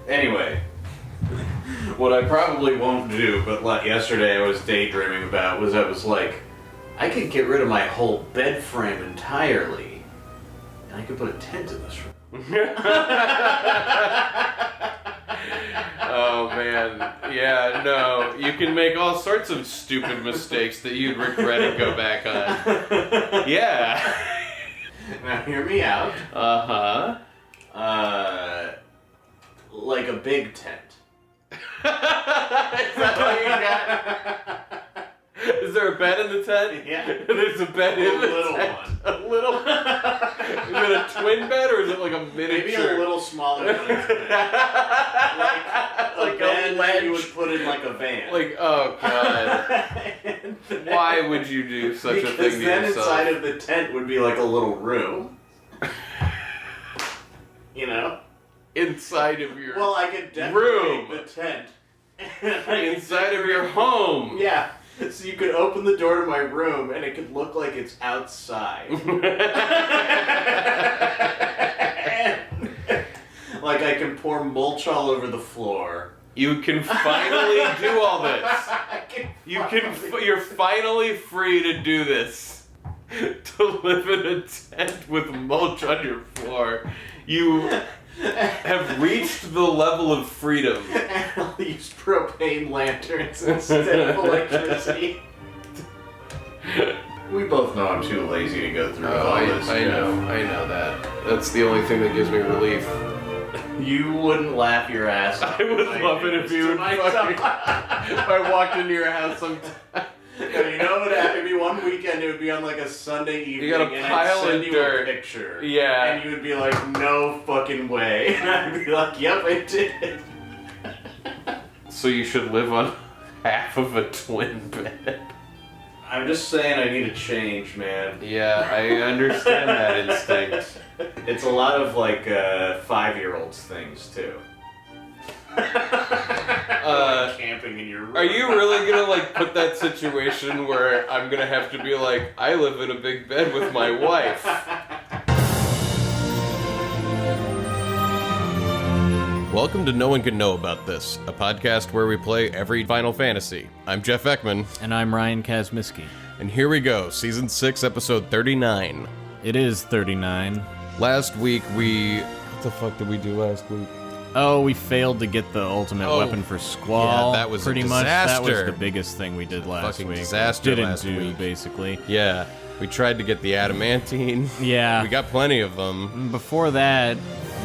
Anyway, what I probably won't do, but like yesterday I was daydreaming about, was I was like, I could get rid of my whole bed frame entirely, and I could put a tent in this room. Oh man, yeah, no, you can make all sorts of stupid mistakes that you'd regret and go back on. Yeah. Now hear me out. Like a big tent. Is that what you got? Is there a bed in the tent? Yeah. There's a bed in the little tent. one. A little one. Is it a twin bed or is it like a miniature? Maybe a little smaller than a twin. like a bed that you would put in like a van. Like, oh god. Why would you do such a thing to yourself? Because then inside of the tent would be like a little room. You know? Inside of your Well, I could definitely make the tent. Inside of your home. Yeah. So you could open the door to my room and it could look like it's outside. Like I can pour mulch all over the floor. You can finally do all this. You're finally free to do this. To live in a tent with mulch on your floor. You have reached the level of freedom. And I'll use propane lanterns instead of electricity. We both know I'm too lazy to go through all this. I know that. That's the only thing that gives me relief. You wouldn't laugh your ass off. I would love it if you would fucking... if I walked into your house sometime. You know what would happen? It'd be one weekend, it would be on like a Sunday evening, you got a and pile I'd send of you dirt. a picture. Yeah. And you would be like, no fucking way. And I'd be like, yep, I did. So you should live on half of a twin bed. I'm just saying I need a change, man. Yeah, I understand that instinct. It's a lot of like 5-year-olds things too. Like camping in your room. Are you really gonna like put that situation where I'm gonna have to be like, I live in a big bed with my wife? Welcome to No One Can Know About This, a podcast where we play every Final Fantasy. I'm Jeff Ekman. And I'm Ryan Kazmiski. And here we go, Season 6, Episode 39. It is 39. Last week what the fuck did we do last week? Oh, we failed to get the ultimate weapon for Squall. Yeah, that was pretty a much. disaster. That was the biggest thing we did last Fucking week. disaster Didn't last do, week. basically. Yeah, we tried to get the adamantine. Yeah. We got plenty of them. Before that,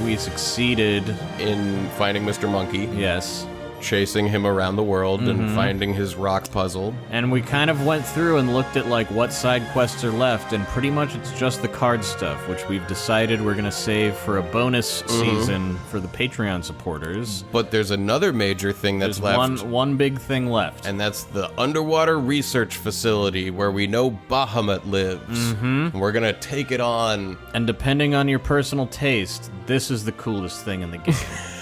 we succeeded in finding Mr. Monkey. Yes. Chasing him around the world and finding his rock puzzle. And we kind of went through and looked at like what side quests are left, and pretty much it's just the card stuff, which we've decided we're gonna save for a bonus season for the Patreon supporters. But there's another major thing that's There's left. one big thing left. And that's the underwater research facility where we know Bahamut lives. And we're gonna take it on. And depending on your personal taste, this is the coolest thing in the game.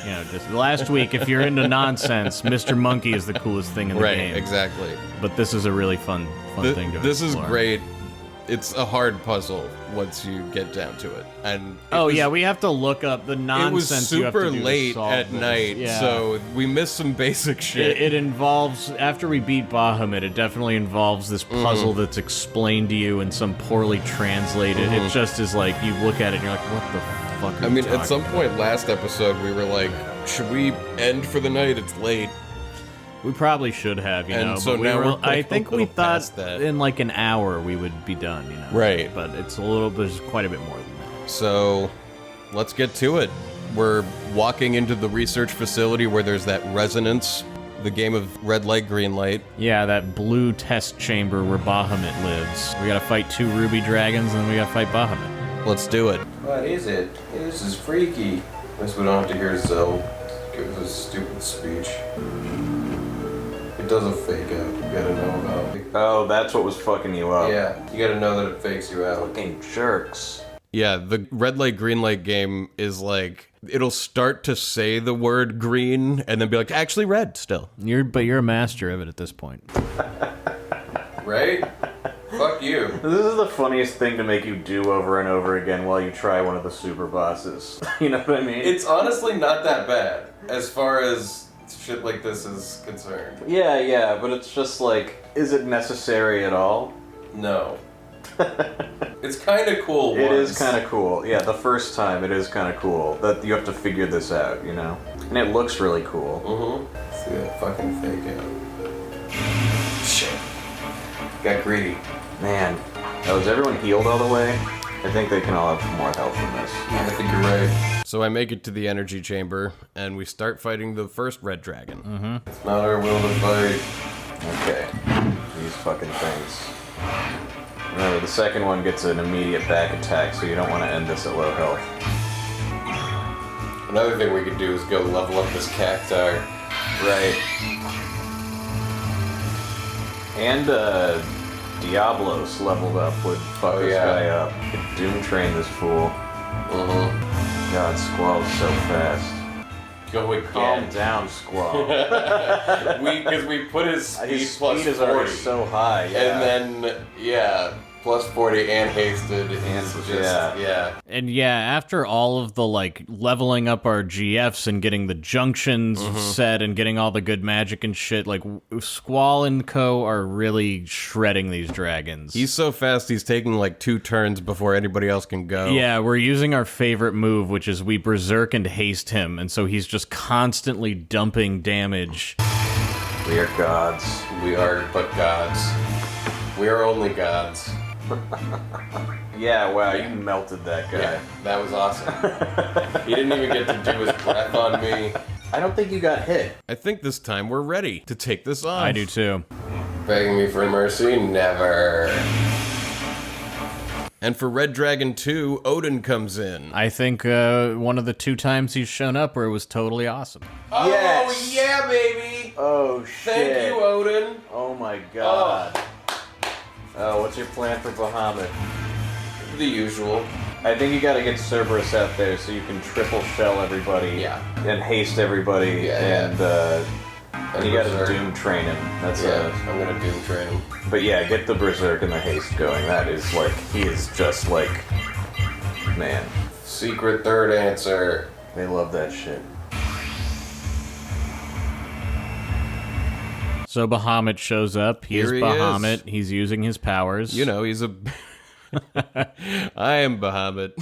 You know, just last week, if you're into nonsense, Mr. Monkey is the coolest thing in the game. Right, exactly. But this is a really fun thing to explore. This is great. It's a hard puzzle once you get down to it. And we have to look up the nonsense. It was super you have to do late to solve at this. night, Yeah. so we missed some basic shit. It involves, after we beat Bahamut, it definitely involves this puzzle that's explained to you in some poorly translated. It just is like, you look at it and you're like, what the fuck are you at some talking point last episode, we were like, should we end for the night? It's late. We probably should have, you And know. so but now we're I a think we little thought past that. in like an hour we would be done, you know. Right. But there's quite a bit more than that. So, let's get to it. We're walking into the research facility where there's that resonance, the game of red light, green light. Yeah, that blue test chamber where Bahamut lives. We gotta fight 2 ruby dragons, and then we gotta fight Bahamut. Let's do it. What is it? This is freaky. Guess we don't have to hear Zell give us a stupid speech. It doesn't fake out. You gotta know about it. Oh, that's what was fucking you up. Yeah, you gotta know that it fakes you out. Fucking jerks. Yeah, the red light, green light game is like, it'll start to say the word green and then be like, actually red still. But you're a master of it at this point. Right? Fuck you. This is the funniest thing to make you do over and over again while you try one of the super bosses. You know what I mean? It's honestly not that bad. as far as shit like this is concerned. Yeah, but it's just like, is it necessary at all? No. It's kind of cool. It is kind of cool. Yeah, the first time it is kind of cool that you have to figure this out, you know? And it looks really cool. Mm-hmm. See that fucking fake out. Shit. Got greedy. Man. Oh, is everyone healed all the way? I think they can all have more health from this. Yeah, I think you're right. So I make it to the energy chamber, and we start fighting the first red dragon. It's not our will to fight. Okay. These fucking things. Remember, the second one gets an immediate back attack, so you don't want to end this at low health. Another thing we could do is go level up this cacti. Right. And, Diablos leveled up would fuck this guy up. Could Doom Train this fool. Mm-hmm. God, Squall's so fast. Go Calm down, Squall. Because we put his speed, His plus speed is 40. already so high, yeah. And then, plus 40 and hasted. And just, yeah. And yeah, after all of the like leveling up our GFs and getting the junctions set and getting all the good magic and shit, like Squall and co are really shredding these dragons. He's so fast, he's taking like 2 turns before anybody else can go. Yeah, we're using our favorite move, which is we berserk and haste him, and so he's just constantly dumping damage. We are gods. We are but gods. We are only gods. Yeah, wow, you melted that guy. Yeah, that was awesome. He didn't even get to do his breath on me. I don't think you got hit. I think this time we're ready to take this on. I do too. Begging me for mercy? Never. And for Red Dragon 2, Odin comes in. I think one of the 2 times he's shown up where it was totally awesome. Oh, Yes! yeah, baby! Oh, shit. Thank you, Odin. Oh, my God. Oh, what's your plan for Bahamut? The usual. I think you gotta get Cerberus out there so you can triple shell everybody. Yeah. And haste everybody. Yeah, And you gotta Berserk. Doom train him. That's I'm gonna Doom train him. But yeah, get the Berserk and the haste going. That is like, he is just like, man. Secret third answer. They love that shit. So Bahamut shows up. He's Here he Bahamut. is. He's using his powers. You know, he's a... I am Bahamut.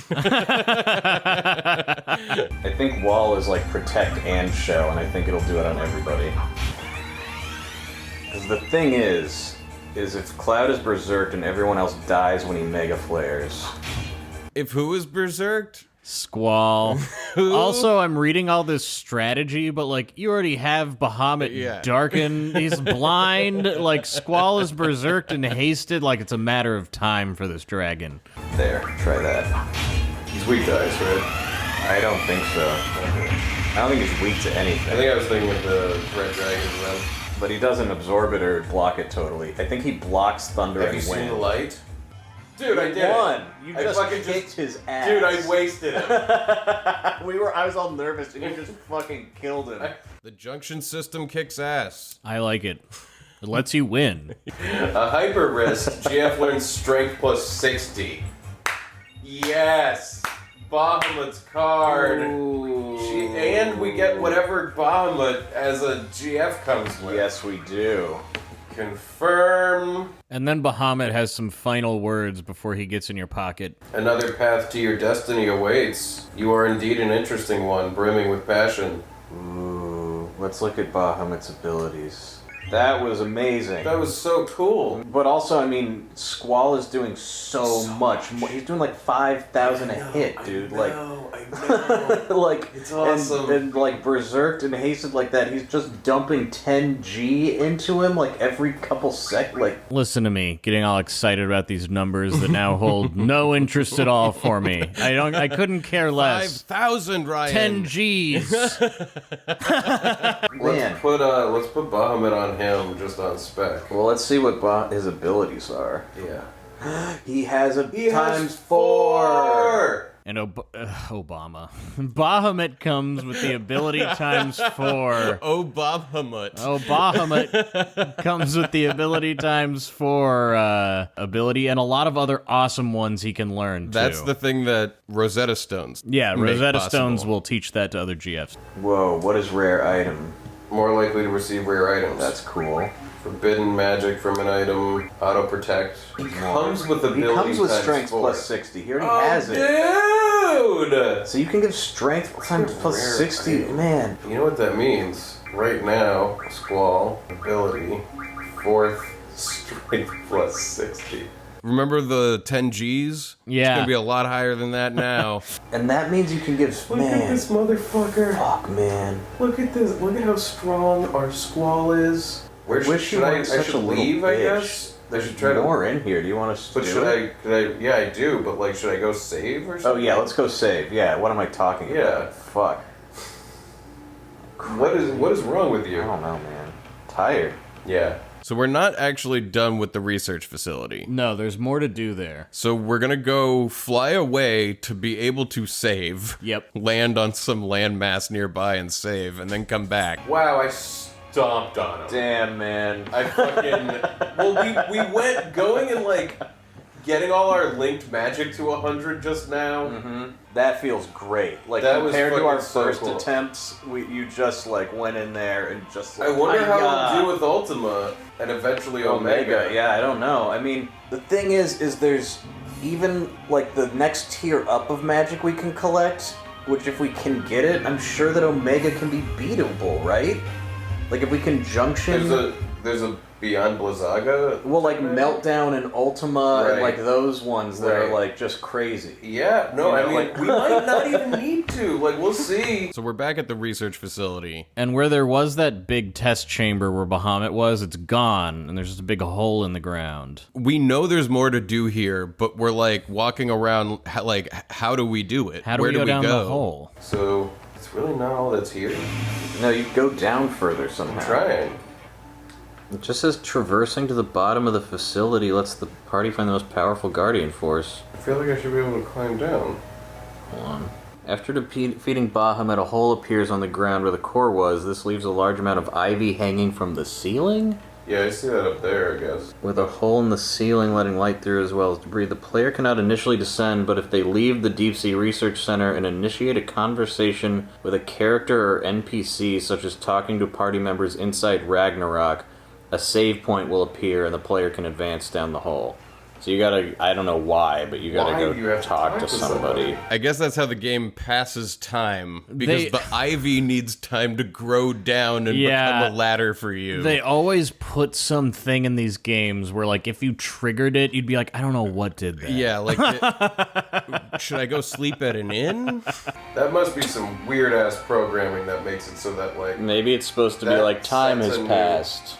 I think Wall is like protect and shell, and I think it'll do it on everybody. Because the thing is if Cloud is berserked and everyone else dies when he mega flares. If who is berserked? Squall. Also, I'm reading all this strategy, but like you already have Bahamut darken. He's blind. Like Squall is berserked and hasted. Like it's a matter of time for this dragon. There, try that. He's weak to ice, right? I don't think so. I don't think he's weak to anything. I think I was thinking of the red dragons then. But he doesn't absorb it or block it totally. I think he blocks thunder Have and you wind. seen the light? Dude, I did Won. it. You I just fucking kicked his ass. Dude, I wasted it. I was all nervous and you just fucking killed him. The junction system kicks ass. I like it. It lets you win. A hyper risk, GF learns strength plus 60. Yes! Bahamut's card. And we get whatever Bahamut as a GF comes with. Yes, we do. Confirm. And then Bahamut has some final words before he gets in your pocket. Another path to your destiny awaits. You are indeed an interesting one, brimming with passion. Ooh, let's look at Bahamut's abilities. That was amazing. That was so cool. But also, I mean, Squall is doing so much. He's doing like 5,000 a hit, dude. I know. Like, It's awesome. And like berserked and hasted like that. He's just dumping 10G into him like every couple like. Listen to me, getting all excited about these numbers that now hold no interest at all for me. I couldn't care less. 5,000, Ryan. 10 G's. Man. Let's put Bahamut on him just on spec. Well, let's see what his abilities are. Yeah. He has a He times has 4. And Obama. Bahamut comes with the ability times 4. Oh, Bahamut. Bahamut comes with the ability times 4 ability and a lot of other awesome ones he can learn, too. That's the thing that Rosetta Stones Yeah, make Rosetta possible. Stones will teach that to other GFs. Whoa, what is rare item? More likely to receive rare items. That's cool. Forbidden magic from an item. Auto protect. He comes with ability He comes with times strength 4. plus 60. He already has it. Dude! So you can give strength times plus Rare 60. item. Man. You know what that means? Right now, Squall, ability, 4th, strength plus 60. Remember the 10 Gs? Yeah. It's gonna be a lot higher than that now. And that means you can give... Look at this motherfucker. Fuck, man. Look at this. Look at how strong our Squall is. Where Wish should you I weren't such should a little leave, I bitch. guess? I should try to... More in here. Do you want us to But do should it? I, yeah, I do, but like, should I go save or Oh, something? yeah, let's go save. Yeah, what am I talking Yeah. about? Fuck. What is wrong with I you? don't know, man. Tired. Yeah. So we're not actually done with the research facility. No, there's more to do there. So we're gonna go fly away to be able to save. Yep. Land on some landmass nearby and save, and then come back. Wow, I stomped on him. Damn, man. I fucking... Well, we went going and like getting all our linked magic to 100 just now. Mm-hmm. That feels great. Like, That was compared to our fucking so first cool. attempts, you just, like, went in there and just, like... I wonder how "Hi-ya." we'll do with Ultima and eventually Omega. Yeah, I don't know. I mean, the thing is there's even, like, the next tier up of magic we can collect, which if we can get it, I'm sure that Omega can be beatable, right? Like, if we can junction... There's a Beyond Blizzaga. Well, like, Meltdown and Ultima and, Right. like, those ones that are, Right. like, just crazy. Yeah, no, You know, I mean, like- we might not even need to. Like, we'll see. So we're back at the research facility. And where there was that big test chamber where Bahamut was, it's gone, and there's just a big hole in the ground. We know there's more to do here, but we're like walking around, like, how do we do it? How do Where we go down the hole? So, it's really not all that's here. No, you go down further somehow. I'm trying. It just says traversing to the bottom of the facility lets the party find the most powerful guardian force. I feel like I should be able to climb down. Hold on. After defeating Bahamut, a hole appears on the ground where the core was. This leaves a large amount of ivy hanging from the ceiling? Yeah, I see that up there, I guess. With a hole in the ceiling letting light through as well as debris. The player cannot initially descend, but if they leave the Deep Sea Research Center and initiate a conversation with a character or NPC, such as talking to party members inside Ragnarok, a save point will appear and the player can advance down the hole. So you gotta, I don't know why, but you gotta Why do you go have to talk to talk to somebody. I guess that's how the game passes time, because the ivy needs time to grow down and Yeah. become a ladder for you. They always put something in these games where, like, if you triggered it, you'd be like, I don't know what did that. Yeah, like, should I go sleep at an inn? That must be some weird ass programming that makes it so that, like, Maybe it's supposed to be That like time sets has a new- passed.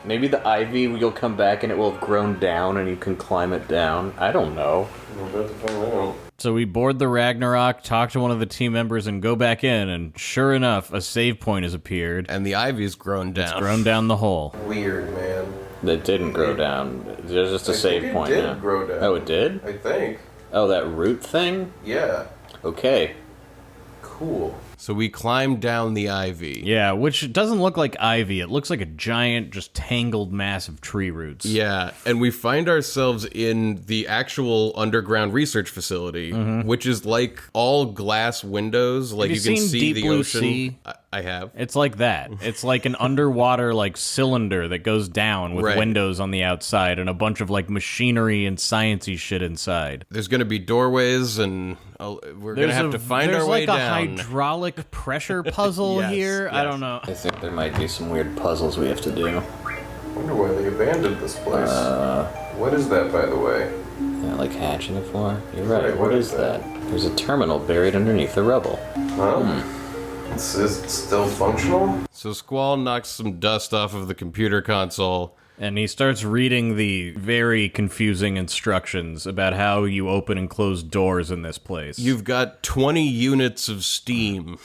Maybe the ivy, you'll come back and it will have grown down and you can climb it down. I don't know. I'm about to find out. So we board the Ragnarok, talk to one of the team members, and go back in, and sure enough, a save point has appeared. And the ivy's grown down. Grown down the hole. Weird, man. That didn't grow down. There's just a I save think it point did now. grow down. Oh, it did? I think. Oh, that root thing? Yeah. Okay. Cool. So we climbed down the ivy. Yeah, which doesn't look like ivy. It looks like a giant, just tangled mass of tree roots. Yeah, and we find ourselves in the actual underground research facility, which is like all glass windows. Like you you can seen see Deep the Blue ocean. Sea? I have. It's like that. It's like an underwater, like, cylinder that goes down with Right. windows on the outside and a bunch of, like, machinery and sciencey shit inside. There's going to be doorways, and we're going to have to find our way There's down. like a hydraulic pressure puzzle Yes, here. I yes. don't know. I think there might be some weird puzzles we have to do. I wonder why they abandoned this place. What is that, by the way? Yeah, like hatching it for? You're right. Right, What is that? There's a terminal buried underneath the rubble. Huh? Is it still functional? So Squall knocks some dust off of the computer console. And he starts reading the very confusing instructions about how you open and close doors in this place. You've got 20 units of steam.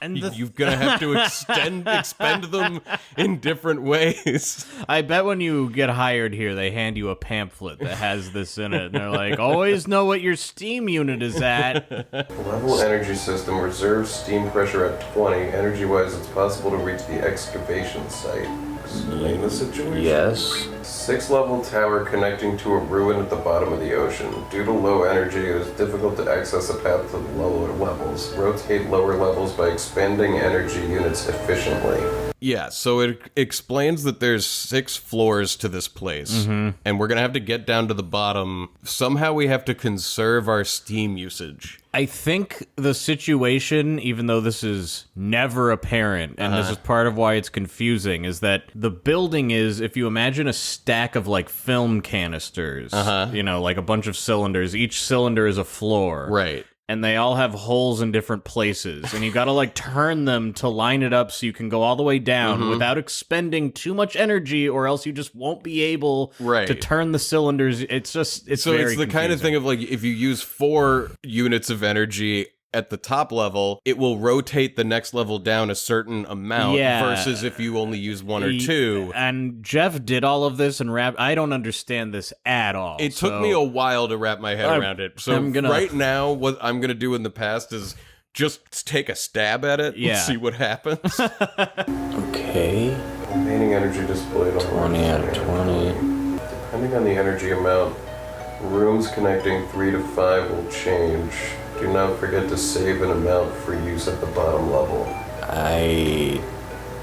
And You're gonna have to expend them in different ways. I bet when you get hired here, they hand you a pamphlet that has this in it, and they're like, always know what your steam unit is at. Level energy system reserves steam pressure at 20. Energy-wise, it's possible to reach the excavation site. Explain the situation. Yes. 6-level tower connecting to a ruin at the bottom of the ocean. Due to low energy, it is difficult to access a path to the lower levels. Rotate lower levels by expanding energy units efficiently. Yeah, so it explains that there's 6 floors to this place, and we're gonna have to get down to the bottom. Somehow we have to conserve our steam usage. I think the situation, even though this is never apparent, and this is part of why it's confusing, is that the building is, if you imagine a stack of, like, film canisters, you know, like a bunch of cylinders, each cylinder is a floor. Right. And they all have holes in different places, and you gotta, like, turn them to line it up so you can go all the way down without expending too much energy, or else you just won't be able to turn the cylinders. It's just, it's so very it's the kind of thing of, like, if you use 4 units of energy at the top level, it will rotate the next level down a certain amount versus if you only use 1 or 2. And Jeff did all of this and I don't understand this at all. It took me a while to wrap my head around it. So right now, what I'm going to do in the past is just take a stab at it and see what happens. Okay. Remaining energy displayed on 20 out of 20. Depending on the energy amount, rooms connecting 3 to 5 will change. Do not forget to save an amount for use at the bottom level. I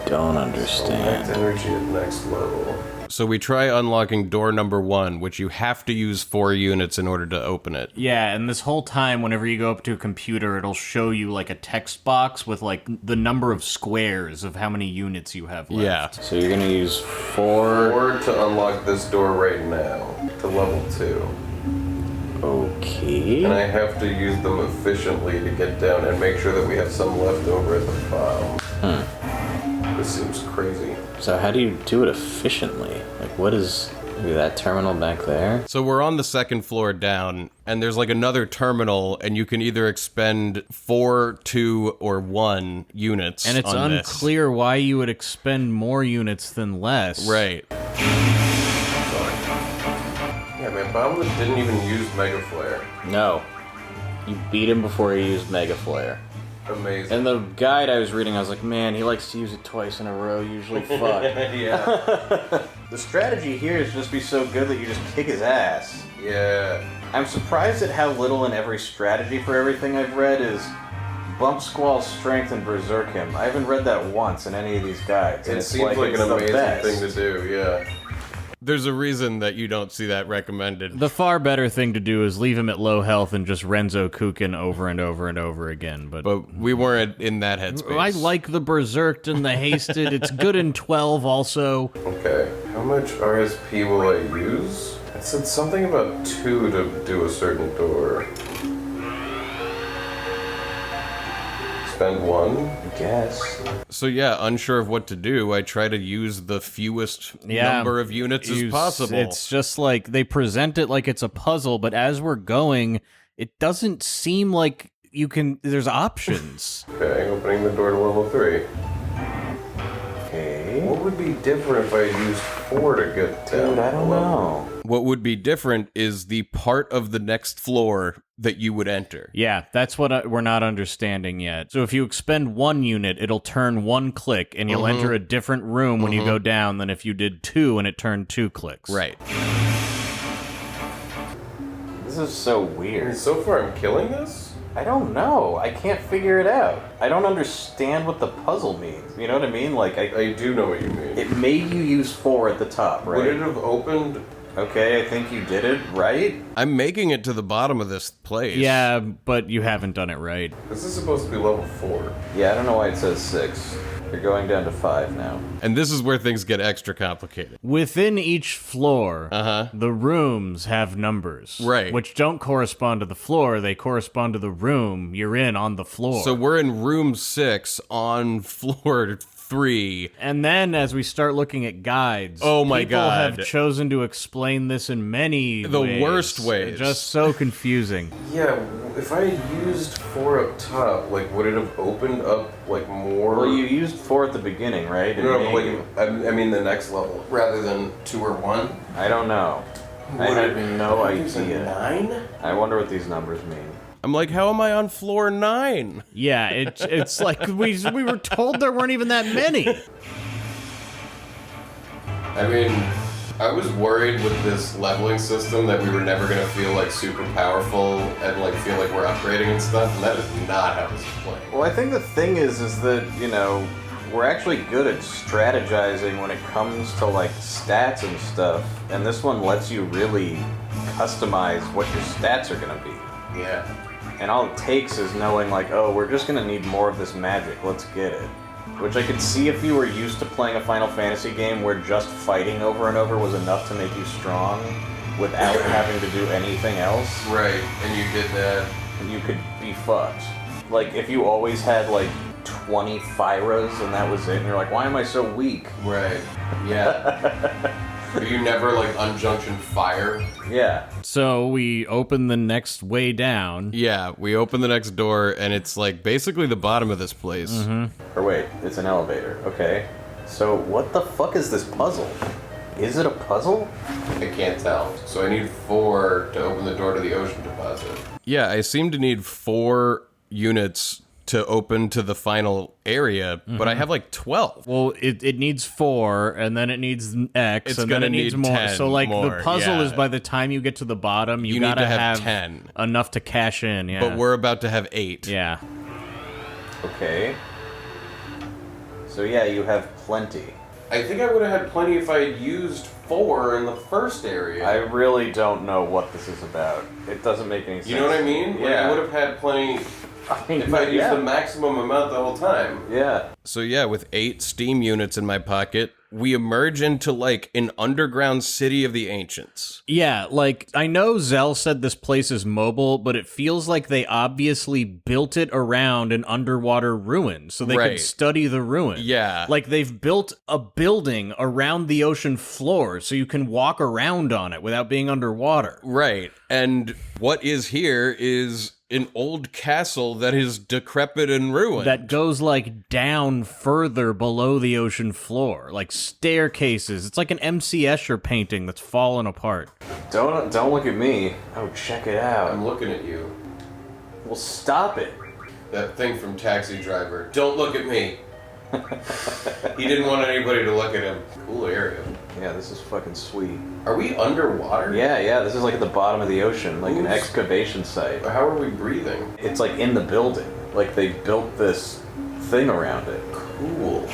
don't Select understand. energy at next level. So we try unlocking door number 1, which you have to use 4 units in order to open it. Yeah, and this whole time, whenever you go up to a computer, it'll show you, like, a text box with, like, the number of squares of how many units you have left. Yeah. So you're gonna use 4. 4 to unlock this door right now, to level 2. Okay. And I have to use them efficiently to get down and make sure that we have some left over at the bottom. This seems crazy. So how do you do it efficiently? Like, what is maybe that terminal back there? So we're on the 2nd floor down, and there's like another terminal, and you can either expend 4, 2, or 1 units. And it's on unclear why you would expend more units than less. Right. Yeah, man, Bahamut didn't even use Mega Flare. No. You beat him before he used Mega Flare. Amazing. And the guide I was reading, I was like, man, he likes to use it twice in a row, usually fuck. Yeah. The strategy here is just be so good that you just kick his ass. Yeah. I'm surprised at how little in every strategy for everything I've read is bump Squall's strength and berserk him. I haven't read that once in any of these guides. And It it's seems like it's an the amazing best. thing to do, yeah. There's a reason that you don't see that recommended. The far better thing to do is leave him at low health and just Renzo Kukin over and over and over again. But we weren't in that headspace. I like the berserked and the hasted. It's good in 12 also. Okay. How much RSP will I use? It said something about 2 to do a certain door. Spend 1? I guess. So yeah, unsure of what to do, I try to use the fewest number of units as possible. It's just like they present it like it's a puzzle, but as we're going, it doesn't seem like you can. There's options. Okay, opening the door to level 3. Okay. What would be different if I used 4 to get down? Dude, I don't know. What would be different is the part of the next floor that you would enter. Yeah, that's what we're not understanding yet. So if you expend 1 unit, it'll turn 1 click, and you'll enter a different room when you go down than if you did 2 and it turned 2 clicks. Right. This is so And weird. so far I'm killing this? I don't know. I can't figure it out. I don't understand what the puzzle means. You know what I mean? Like, I do know what you mean. it made you use 4 at the top, right? Would it have opened? Okay, I think you did it, right? I'm making it to the bottom of this place. Yeah, but you haven't done it right. This is supposed to be level 4. Yeah, I don't know why it says 6. You're going down to 5 now. And this is where things get extra complicated. Within each floor, Uh-huh. the rooms have numbers. Right. Which don't correspond to the floor, they correspond to the room you're in on the floor. So we're in room 6 on floor 3. And then as we start looking at guides, Oh my people God. have chosen to explain this in many The ways. worst ways. Just so confusing. Yeah, if I had used 4 up top, like, would it have opened up, like, more? Well, you used 4 at the beginning, right? No, It but made- like, I mean the next level, rather than 2 or 1. I don't know. I Would have it- no There's a idea. 9? I wonder what these numbers mean. I'm like, how am I on floor 9? Yeah, it's like we were told there weren't even that many. I mean, I was worried with this leveling system that we were never gonna feel like super powerful and like feel like we're upgrading and stuff, and that is not how this is playing. Well, I think the thing is that, you know, we're actually good at strategizing when it comes to, like, stats and stuff, and this one lets you really customize what your stats are gonna be. Yeah. And all it takes is knowing, like, oh, we're just gonna need more of this magic, let's get it. Which I could see if you were used to playing a Final Fantasy game where just fighting over and over was enough to make you strong without having to do anything else, Right, and you did that. you could be fucked. Like, if you always had, like, 20 Fyras and that was it, and you're like, why am I so weak? Right. Yeah. Are you never like unjunction fire? Yeah. So we open the next way down. Yeah, we open the next door, and it's like basically the bottom of this place. Or wait, it's an elevator. Okay. So what the fuck is this puzzle? Is it a puzzle? I can't tell. So I need 4 to open the door to the ocean deposit. Yeah, I seem to need 4 units to open to the final area, but I have like 12. Well, it needs 4, and then it needs X, It's and then gonna it needs need more. 10 So, like, more, the puzzle yeah. is by the time you get to the bottom, you You need gotta to have 10. enough to cash in, yeah. But we're about to have 8. Yeah. Okay. So yeah, you have plenty. I think I would have had plenty if I had used 4 in the first area. I really don't know what this is about. It doesn't make any sense. You know what I mean? Like, Yeah. I would have had plenty I mean, if I used yeah. the maximum amount the whole time. Yeah. So yeah, with 8 Steam units in my pocket, we emerge into like an underground city of the ancients. Yeah, like, I know Zell said this place is mobile, but it feels like they obviously built it around an underwater ruin, so they Right. could study the ruin. Yeah. Like, they've built a building around the ocean floor, so you can walk around on it without being underwater. Right. And what is here is an old castle that is decrepit and ruined. That goes, like, down further below the ocean floor, like staircases. It's like an M.C. Escher painting that's fallen apart. Don't look at me. Oh, check it out. I'm looking at you. Well, stop it. That thing from Taxi Driver. Don't look at me. He didn't want anybody to look at him. Cool area. Yeah, this is fucking sweet. Are we underwater? Yeah, this is like at the bottom of the ocean, like an Oof. excavation site. How are we breathing? It's like in the building. Like they built this thing around it. Cool.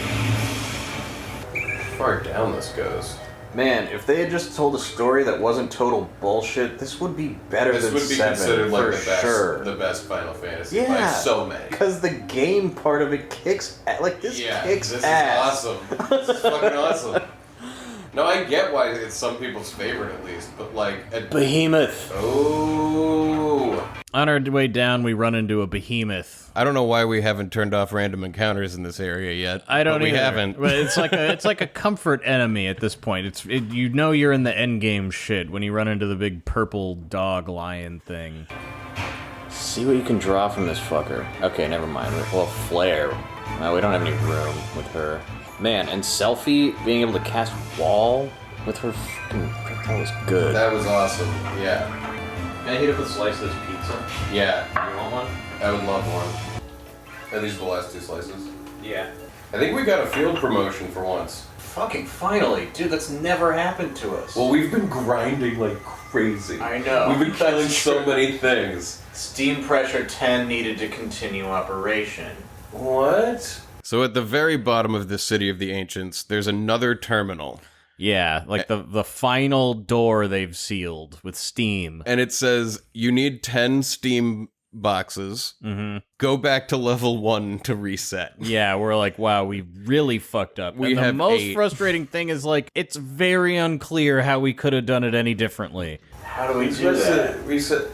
How far down this goes. Man, if they had just told a story that wasn't total bullshit, this would be better This than would be 7 considered like for the best, sure. the best Final Fantasy by Yeah, so many. because the game part of it kicks like this kicks this ass. is awesome. This is fucking awesome. No, I get why it's some people's favorite at least, but like Behemoth. oh, On our way down, we run into a behemoth. I don't know why we haven't turned off random encounters in this area yet. I don't but we either. haven't. But it's like a comfort enemy at this point. You know you're in the endgame shit when you run into the big purple dog lion thing. See what you can draw from this fucker. Okay, never mind. Well, Flare. No, we don't have any room with her. Man, and Selfie being able to cast Wall with her fucking... That was good. that was awesome. Yeah, Can I hit it with a slice of this pizza? yeah, You want one? I would love one. Are these the last 2 slices? Yeah. I think we got a field promotion for once. Fucking finally. Dude, that's never happened to us. Well, we've been grinding like crazy. I know. We've been killing That's so true. many things. Steam Pressure 10 needed to continue operation. What? So at the very bottom of the city of the ancients, there's another terminal. Yeah, like the final door they've sealed with steam. And it says you need 10 steam boxes. Mm-hmm. Go back to level 1 to reset. Yeah, we're like, wow, we really fucked up. We and the have most 8. frustrating thing is, like, it's very unclear how we could have done it any differently. How do we do that? Reset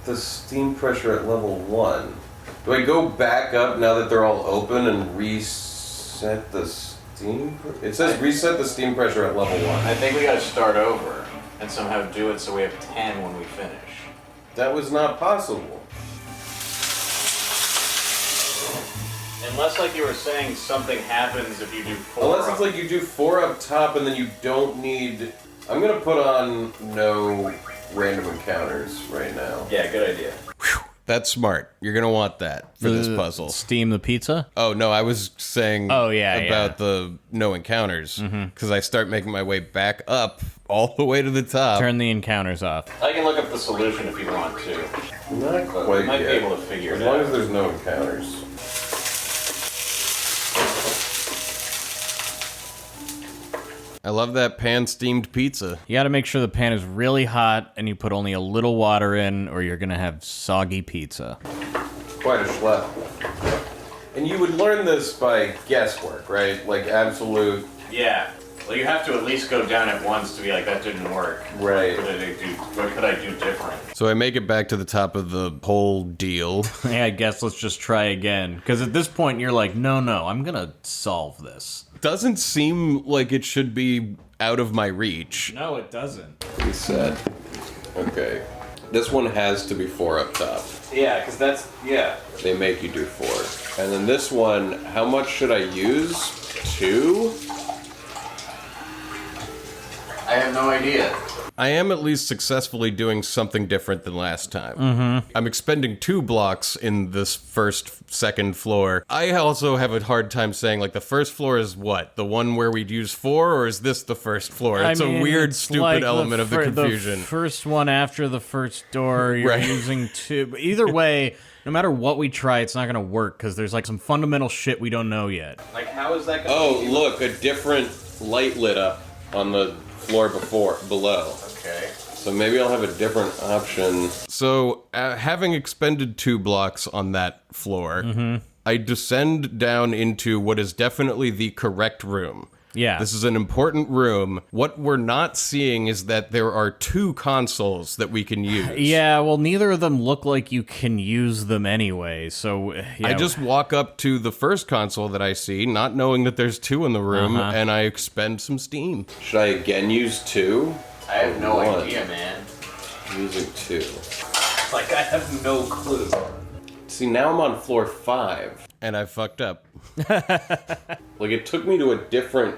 the steam pressure at level 1. Do I go back up now that they're all open and reset Reset the steam... It says reset the steam pressure at level 1. I think we gotta start over and somehow do it so we have 10 when we finish. That was not possible. Unless, like you were saying, something happens if you do 4. Unless it's like you do 4 up top and then you don't need... I'm gonna put on no random encounters right now. Yeah, good idea. That's smart. You're gonna want that for this puzzle. Steam the pizza? Oh no, I was saying about the no encounters because I start making my way back up all the way to the top. Turn the encounters off. I can look up the solution if you want to. Not But quite we might yet. be able to figure As it long out. as there's no encounters. I love that pan-steamed pizza. You gotta make sure the pan is really hot and you put only a little water in or you're gonna have soggy pizza. Quite a schlep. And you would learn this by guesswork, right? Like absolute... Yeah. Well, you have to at least go down it once to be like, that didn't work. Right. What could I do different? So I make it back to the top of the whole deal. Yeah, I guess let's just try again. Because at this point you're like, no, I'm gonna solve this. Doesn't seem like it should be out of my reach. No, it doesn't. Reset. Okay. This one has to be 4 up top. Yeah, because that's, yeah. They make you do 4. And then this one, how much should I use? 2? I have no idea. I am at least successfully doing something different than last time. I'm expending 2 blocks in this second floor. I also have a hard time saying, like, the first floor is what? The one where we'd use 4, or is this the first floor? It's a weird, it's stupid like element of the confusion. The first one after the first door, you're Right. using 2. But either way, no matter what we try, it's not gonna work because there's like some fundamental shit we don't know yet. Like, how is that going Oh, look, a different light lit up on the floor below. Okay. So maybe I'll have a different option. So, having expended 2 blocks on that floor, I descend down into what is definitely the correct room. Yeah. This is an important room. What we're not seeing is that there are 2 consoles that we can use. Yeah, well, neither of them look like you can use them anyway, so... Yeah. I just walk up to the first console that I see, not knowing that there's 2 in the room, and I expend some steam. Should I again use 2? I have no 1. idea, man. Using 2. Like, I have no clue. See, now I'm on floor 5. And I fucked up. Like, it took me to a different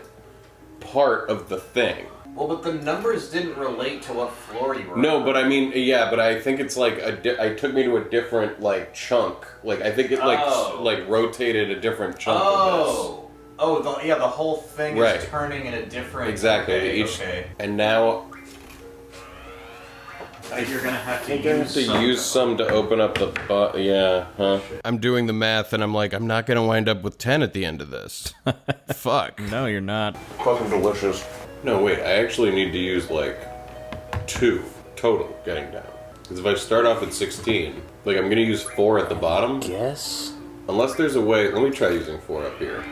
part of the thing. Well, but the numbers didn't relate to what floor you were No, on. but I mean, yeah, but I think it's like it took me to a different, like, chunk. Like, I think it, like rotated a different chunk of The whole thing Right. is turning in a different... this. Exactly. Okay. And now You're gonna have I think I have to use some to open up the yeah, huh? I'm doing the math, and I'm like, I'm not going to wind up with 10 at the end of this. Fuck. No, you're not. Fucking delicious. No, wait, I actually need to use, like, 2 total getting down. Because if I start off at 16, like, I'm gonna use 4 at the bottom. Yes. Unless there's a way, let me try using 4 up here.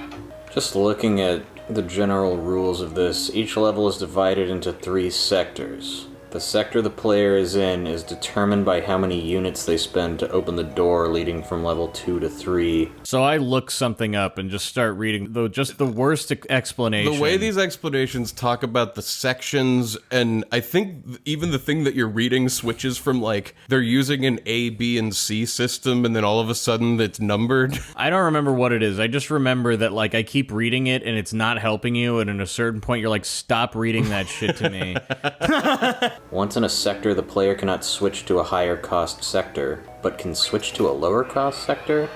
Just looking at the general rules of this, each level is divided into 3 sectors. The sector the player is in is determined by how many units they spend to open the door leading from level 2 to 3. So I look something up and just start reading just the worst explanation. The way these explanations talk about the sections, and I think even the thing that you're reading switches from, like, they're using an A, B, and C system, and then all of a sudden it's numbered. I don't remember what it is. I just remember that, like, I keep reading it and it's not helping you, and at a certain point you're like, stop reading that shit to me. Once in a sector, the player cannot switch to a higher cost sector, but can switch to a lower cost sector?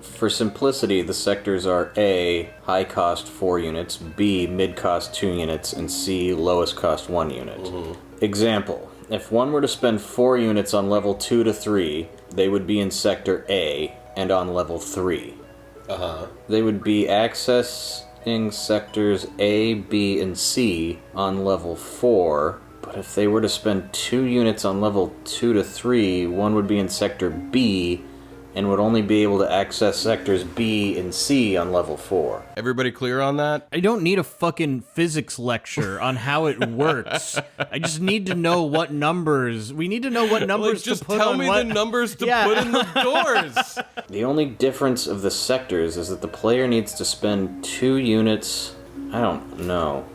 For simplicity, the sectors are A, high cost 4 units, B, mid cost 2 units, and C, lowest cost 1 unit. Example, if one were to spend 4 units on level 2 to 3, they would be in sector A and on level 3. They would be accessing sectors A, B, and C on level 4, but if they were to spend 2 units on level 2 to 3, one would be in sector B and would only be able to access sectors B and C on level 4. Everybody clear on that? I don't need a fucking physics lecture on how it works. I just need to know what numbers. We need to know what numbers just to put tell on me what... the numbers to Yeah. put in the doors. The only difference of the sectors is that the player needs to spend 2 units... I don't know.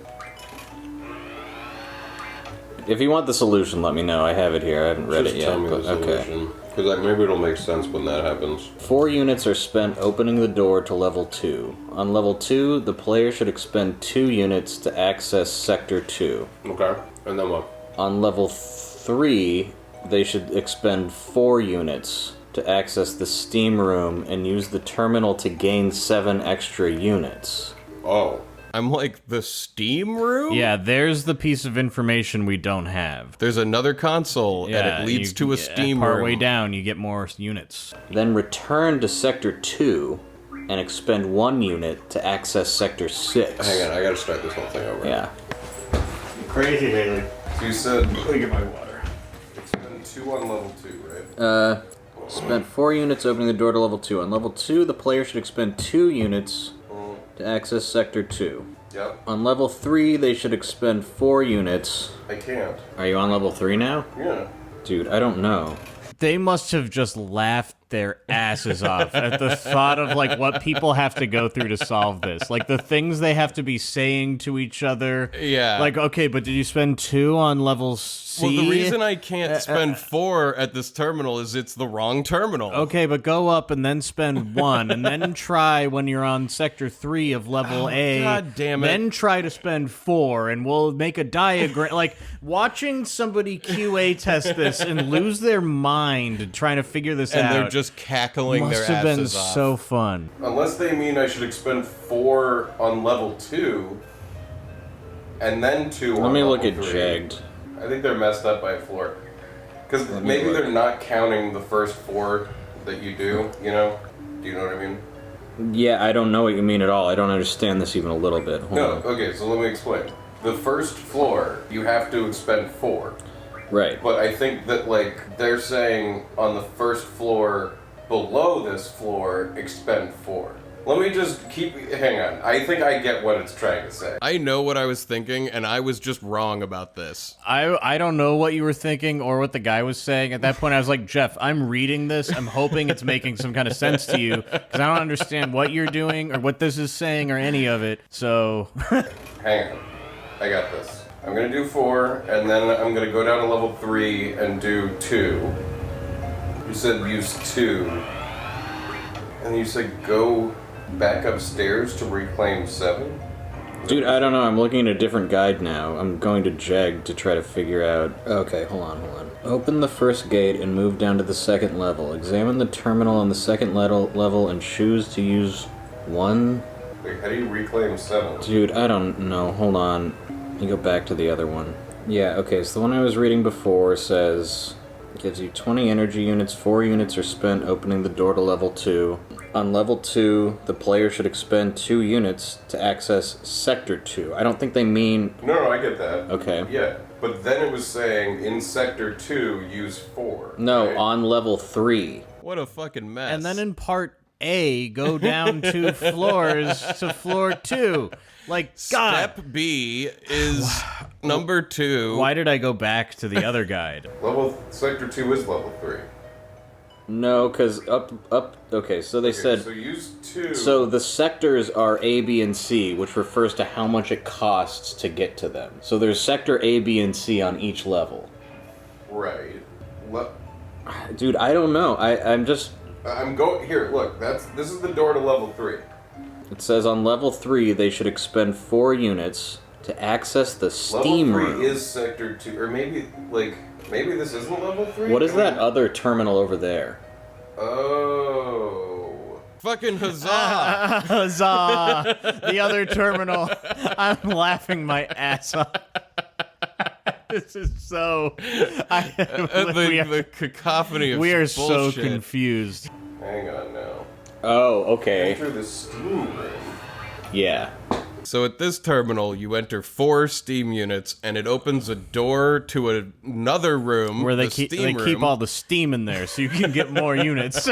If you want the solution, let me know. I have it here. I haven't read Just it yet. tell me But, the solution. Because maybe it'll make sense when that happens. 4 units are spent opening the door to level 2. On level 2, the player should expend 2 units to access Sector 2. Okay. And then what? On level 3, they should expend 4 units to access the Steam Room and use the terminal to gain 7 extra units. Oh. I'm like, the Steam Room? Yeah, there's the piece of information we don't have. There's another console, Yeah, and it leads to a Steam part Room. way down, you get more units. Then return to Sector 2 and expend 1 unit to access Sector 6. Hang on, I gotta start this whole thing over. Yeah. Crazy, Haley. So you said Let me get my water. expend 2 on level 2, right? Spent 4 units opening the door to level 2. On level 2, the player should expend 2 units to access Sector 2. Yep. On level 3, they should expend 4 units. I can't. Are you on level 3 now? Yeah. Dude, I don't know. They must have just laughed their asses off at the thought of like what people have to go through to solve this. Like the things they have to be saying to each other. Yeah. Like, okay, but did you spend 2 on level C? Well, the reason I can't spend 4 at this terminal is it's the wrong terminal. Okay, but go up and then spend 1, and then try when you're on Sector 3 of level A. God damn it. Then try to spend 4, and we'll make a diagram. Like, watching somebody QA test this and lose their mind trying to figure this And out they're just cackling must their have been asses off. so fun. Unless they mean I should expend 4 on level 2, and then 2 on Let me level look at 3. Jagged. I think they're messed up by a floor. Because me maybe look. they're not counting the first 4 that you do, you know? Do you know what I mean? Yeah, I don't know what you mean at all. I don't understand this even a little bit. Hold No, on. okay, so let me explain. The first floor, you have to expend 4. Right. But I think that, like, they're saying on the first floor, below this floor, expend 4. Let me just hang on. I think I get what it's trying to say. I know what I was thinking, and I was just wrong about this. I don't know what you were thinking or what the guy was saying. At that point, I was like, Jeff, I'm reading this. I'm hoping it's making some kind of sense to you, because I don't understand what you're doing or what this is saying or any of it. So, Hang on. I got this. I'm gonna do 4, and then I'm gonna go down to level 3 and do 2. You said use 2. And you said go back upstairs to reclaim 7? Dude, I don't know. I'm looking at a different guide now. I'm going to Jag to try to figure out... Okay, hold on. Open the first gate and move down to the second level. Examine the terminal on the second level and choose to use 1... Wait, how do you reclaim 7? Dude, I don't know. Hold on. Let me go back to the other one. Yeah, okay, so the one I was reading before says... Gives you 20 energy units, 4 units are spent opening the door to level 2. On level 2, the player should expend 2 units to access Sector 2. I don't think they mean... No, I get that. Okay. Yeah, but then it was saying in Sector 2, use 4. No, right? on level 3. What a fucking mess. and then in part A, go down 2 floors to floor 2. Like, God. Step B is number 2. Why did I go back to the other guide? Sector 2 is level 3. No, because up... Okay, so they said... So use 2. So the sectors are A, B, and C, which refers to how much it costs to get to them. So there's sector A, B, and C on each level. Right. Dude, I don't know. I'm just... I'm going here. Look, this is the door to level 3. It says on level 3 they should expend 4 units to access the Steam Level 3 Room. is Sector 2, or maybe this isn't level 3? What is that other terminal over there? Oh. Fucking huzzah! Huzzah! The other terminal. I'm laughing my ass off. This is so... the cacophony of we are bullshit. so confused. Hang on now. Oh, okay. Enter the Steam Room. Yeah. So at this terminal, you enter 4 Steam units, and it opens a door to another room Where they the keep Steam keep room. all the steam in there so you can get more units.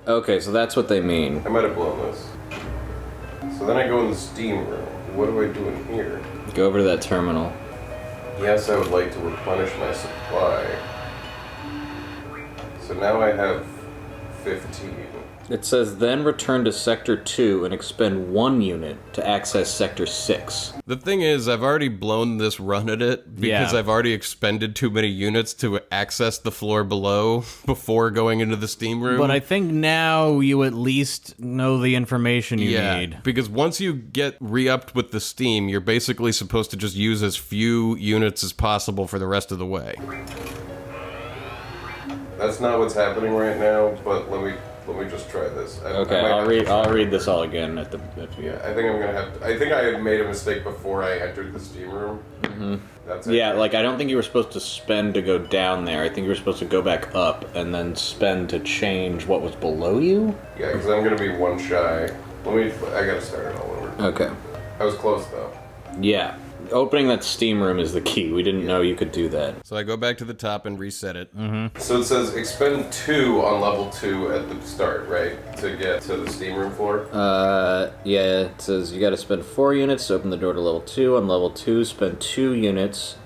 Okay, so that's what they mean. I might have blown this. So then I go in the steam room. What do I do in here? Go over to that terminal. Yes, I would like to replenish my supply. So now I have 15. It says then return to Sector 2 and expend 1 unit to access Sector 6. The thing is, I've already blown this run at it because Yeah. I've already expended too many units to access the floor below before going into the steam room. But I think now you at least know the information you need. Because once you get re-upped with the steam, you're basically supposed to just use as few units as possible for the rest of the way. That's not what's happening right now, but let me just try this. Okay, I'll read this all again at the Yeah, I think I'm gonna have to. I think I had made a mistake before I entered the steam room. Mm-hmm. That's it. Yeah, like I don't think you were supposed to spend to go down there. I think you were supposed to go back up and then spend to change what was below you. Yeah, because I'm gonna be one shy. I gotta start it all over. Okay. I was close though. Yeah. Opening that steam room is the key. We didn't know you could do that. So I go back to the top and reset it. So it says expend 2 on level 2 at the start, right? To get to the steam room floor? Yeah, it says you gotta spend 4 units to open the door to level 2. On level 2, spend 2 units.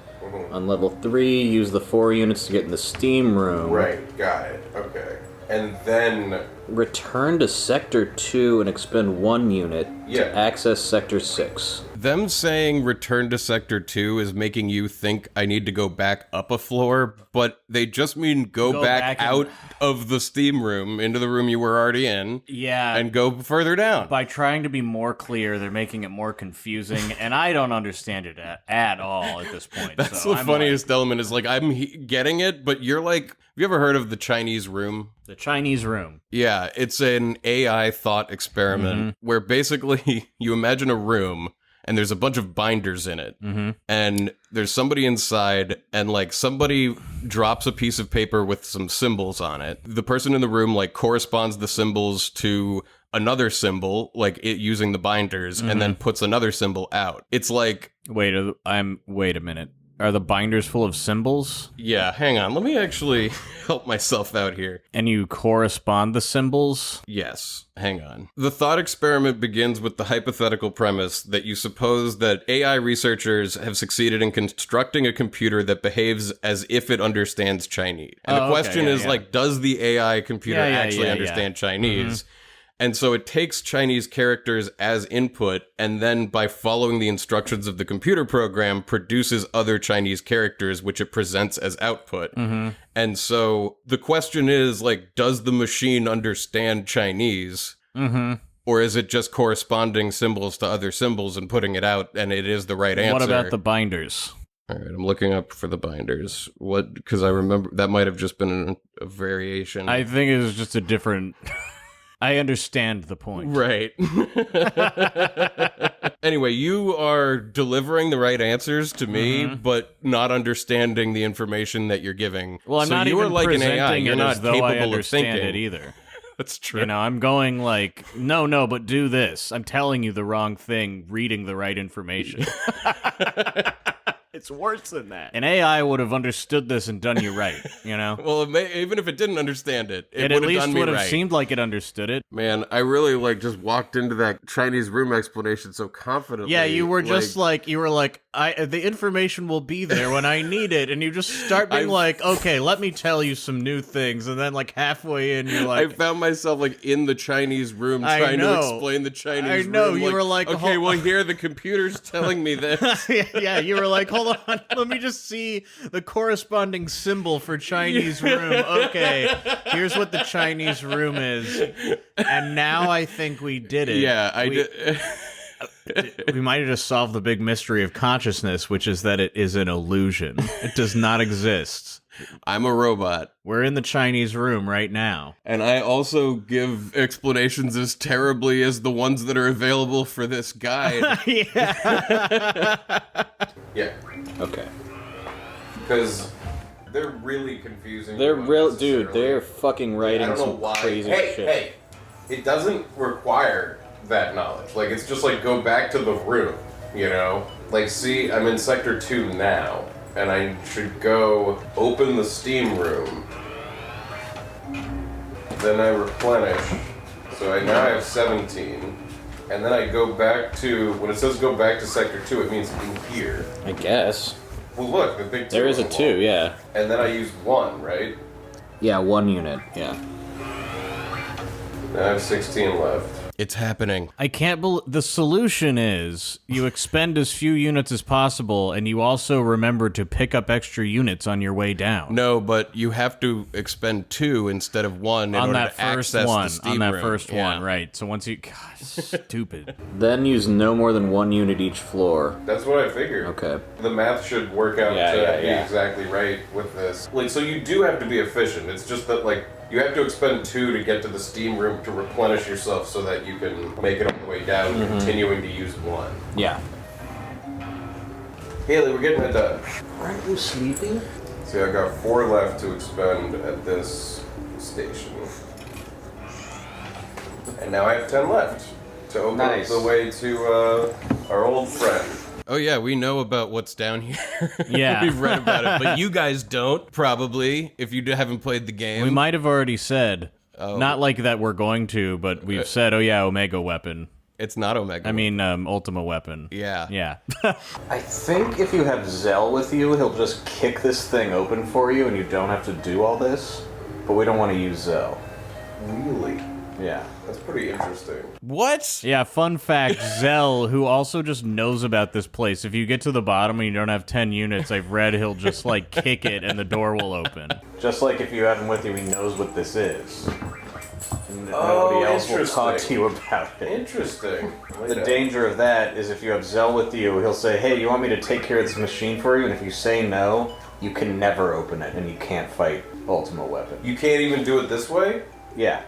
On level 3, use the 4 units to get in the steam room. Right, got it. Okay. And then... Return to Sector 2 and expend 1 unit to access Sector 6. Them saying return to Sector 2 is making you think I need to go back up a floor, but they just mean go back out of the steam room into the room you were already in. Yeah. And go further down. By trying to be more clear, they're making it more confusing, and I don't understand it at all at this point. That's so the funniest element is like, I'm getting it, but you're like, have you ever heard of the Chinese room? The Chinese room. Yeah, it's an AI thought experiment where basically you imagine a room and there's a bunch of binders in it. And there's somebody inside and like somebody drops a piece of paper with some symbols on it. The person in the room like corresponds the symbols to another symbol, like it using the binders, and then puts another symbol out. It's like... Wait a minute. Are the binders full of symbols? Yeah, hang on. Let me actually help myself out here. And you correspond the symbols? Yes, hang on. The thought experiment begins with the hypothetical premise that you suppose that AI researchers have succeeded in constructing a computer that behaves as if it understands Chinese. And the question is, like, does the AI computer actually understand Chinese? And so it takes Chinese characters as input, and then by following the instructions of the computer program, produces other Chinese characters, which it presents as output. And so the question is, like, does the machine understand Chinese? Or is it just corresponding symbols to other symbols and putting it out, and it is the right answer? What about the binders? All right, I'm looking up for the binders. What? Because I remember that might have just been a variation. I think it was just a different... I understand the point. Right. Anyway, you are delivering the right answers to me, but not understanding the information that you're giving. Well, I'm so not you even are like an AI. presenting You're it not as though capable I understand of thinking it either. That's true. You know, I'm going like, no, but do this. I'm telling you the wrong thing, reading the right information. It's worse than that. An AI would have understood this and done you right, you know? Well, even if it didn't understand it, It would at have least done me would have right. seemed like it understood it. Man, I really like just walked into that Chinese room explanation so confidently. Yeah, you were just the information will be there when I need it, and you just start being like, okay, let me tell you some new things, and then like halfway in, you're like, I found myself like in the Chinese room trying to explain the Chinese room. I know, you were like, okay, well here the computer's telling me this. yeah, you were like, hold on, let me just see the corresponding symbol for Chinese room. Okay, here's what the Chinese room is, and now I think we did it. Yeah, I did. We might have just solved the big mystery of consciousness, which is that it is an illusion. It does not exist. I'm a robot. We're in the Chinese room right now. And I also give explanations as terribly as the ones that are available for this guide. Yeah. Yeah. Okay. Because they're really confusing. They're dude, they're fucking writing some crazy shit. Hey, it doesn't require that knowledge. Like, it's just like, go back to the room, you know? Like, see, I'm in Sector 2 now, and I should go open the steam room. then I replenish. So I now have 17. And then I go back to, when it says go back to sector 2, it means in here. I guess. Well, look, the big 2. There is a 2, yeah. And then I use 1, right? Yeah, 1 unit, yeah. Now I have 16 left. It's happening. I can't believe the solution is you expend as few units as possible, and you also remember to pick up extra units on your way down. No, but you have to expend 2 instead of 1 in on order that to first access one, the steam on that room. first Yeah. one, right? So once you, God, stupid. Then use no more than 1 unit each floor. That's what I figured. Okay. The math should work out to be exactly right with this. Like, so you do have to be efficient. It's just that, like, you have to expend 2 to get to the steam room to replenish yourself so that you can make it all the way down, continuing to use 1. Yeah. Haley, we're getting it done. Aren't you sleeping? See, I got 4 left to expend at this station. And now I have 10 left to open up the way to our old friend. Oh yeah, we know about what's down here. Yeah. We've read about it, but you guys don't, probably, if you haven't played the game. We might have already said, not like that we're going to, but we've said, oh yeah, Omega weapon. It's not Omega. I mean, Ultima weapon. Yeah. Yeah. I think if you have Zell with you, he'll just kick this thing open for you and you don't have to do all this. But we don't want to use Zell. Really? Yeah. That's pretty interesting. What? Yeah, fun fact, Zell, who also just knows about this place, if you get to the bottom and you don't have 10 units, I've read he'll just, like, kick it and the door will open. Just like if you have him with you, he knows what this is. And nobody else will talk to you about it. Interesting. The danger of that is if you have Zell with you, he'll say, hey, you want me to take care of this machine for you? And if you say no, you can never open it and you can't fight Ultima Weapon. You can't even do it this way? Yeah.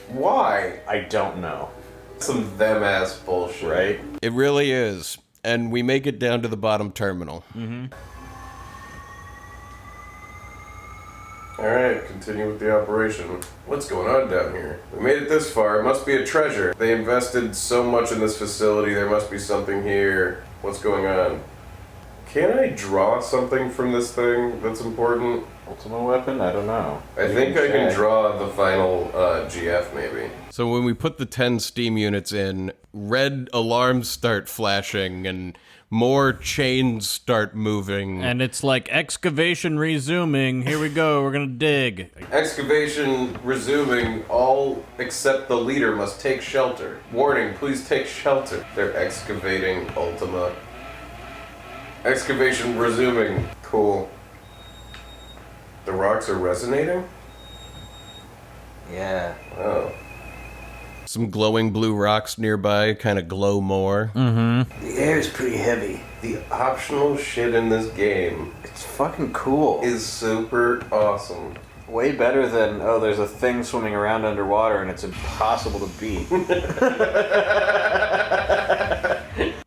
Why? I don't know. Some them-ass bullshit. Right? It really is. And we make it down to the bottom terminal. Alright, continue with the operation. What's going on down here? We made it this far. It must be a treasure. They invested so much in this facility. There must be something here. What's going on? Can I draw something from this thing that's important? Ultima Weapon? I don't know. I think I can draw the final GF, maybe. So when we put the 10 steam units in, red alarms start flashing and more chains start moving. And it's like, excavation resuming, here we go, we're gonna dig. Excavation resuming. All except the leader must take shelter. Warning, please take shelter. They're excavating Ultima. Excavation resuming. Cool. The rocks are resonating? Yeah. Oh. Some glowing blue rocks nearby kind of glow more. The air is pretty heavy. The optional shit in this game It's fucking cool. is super awesome. Way better than, oh, there's a thing swimming around underwater and it's impossible to beat.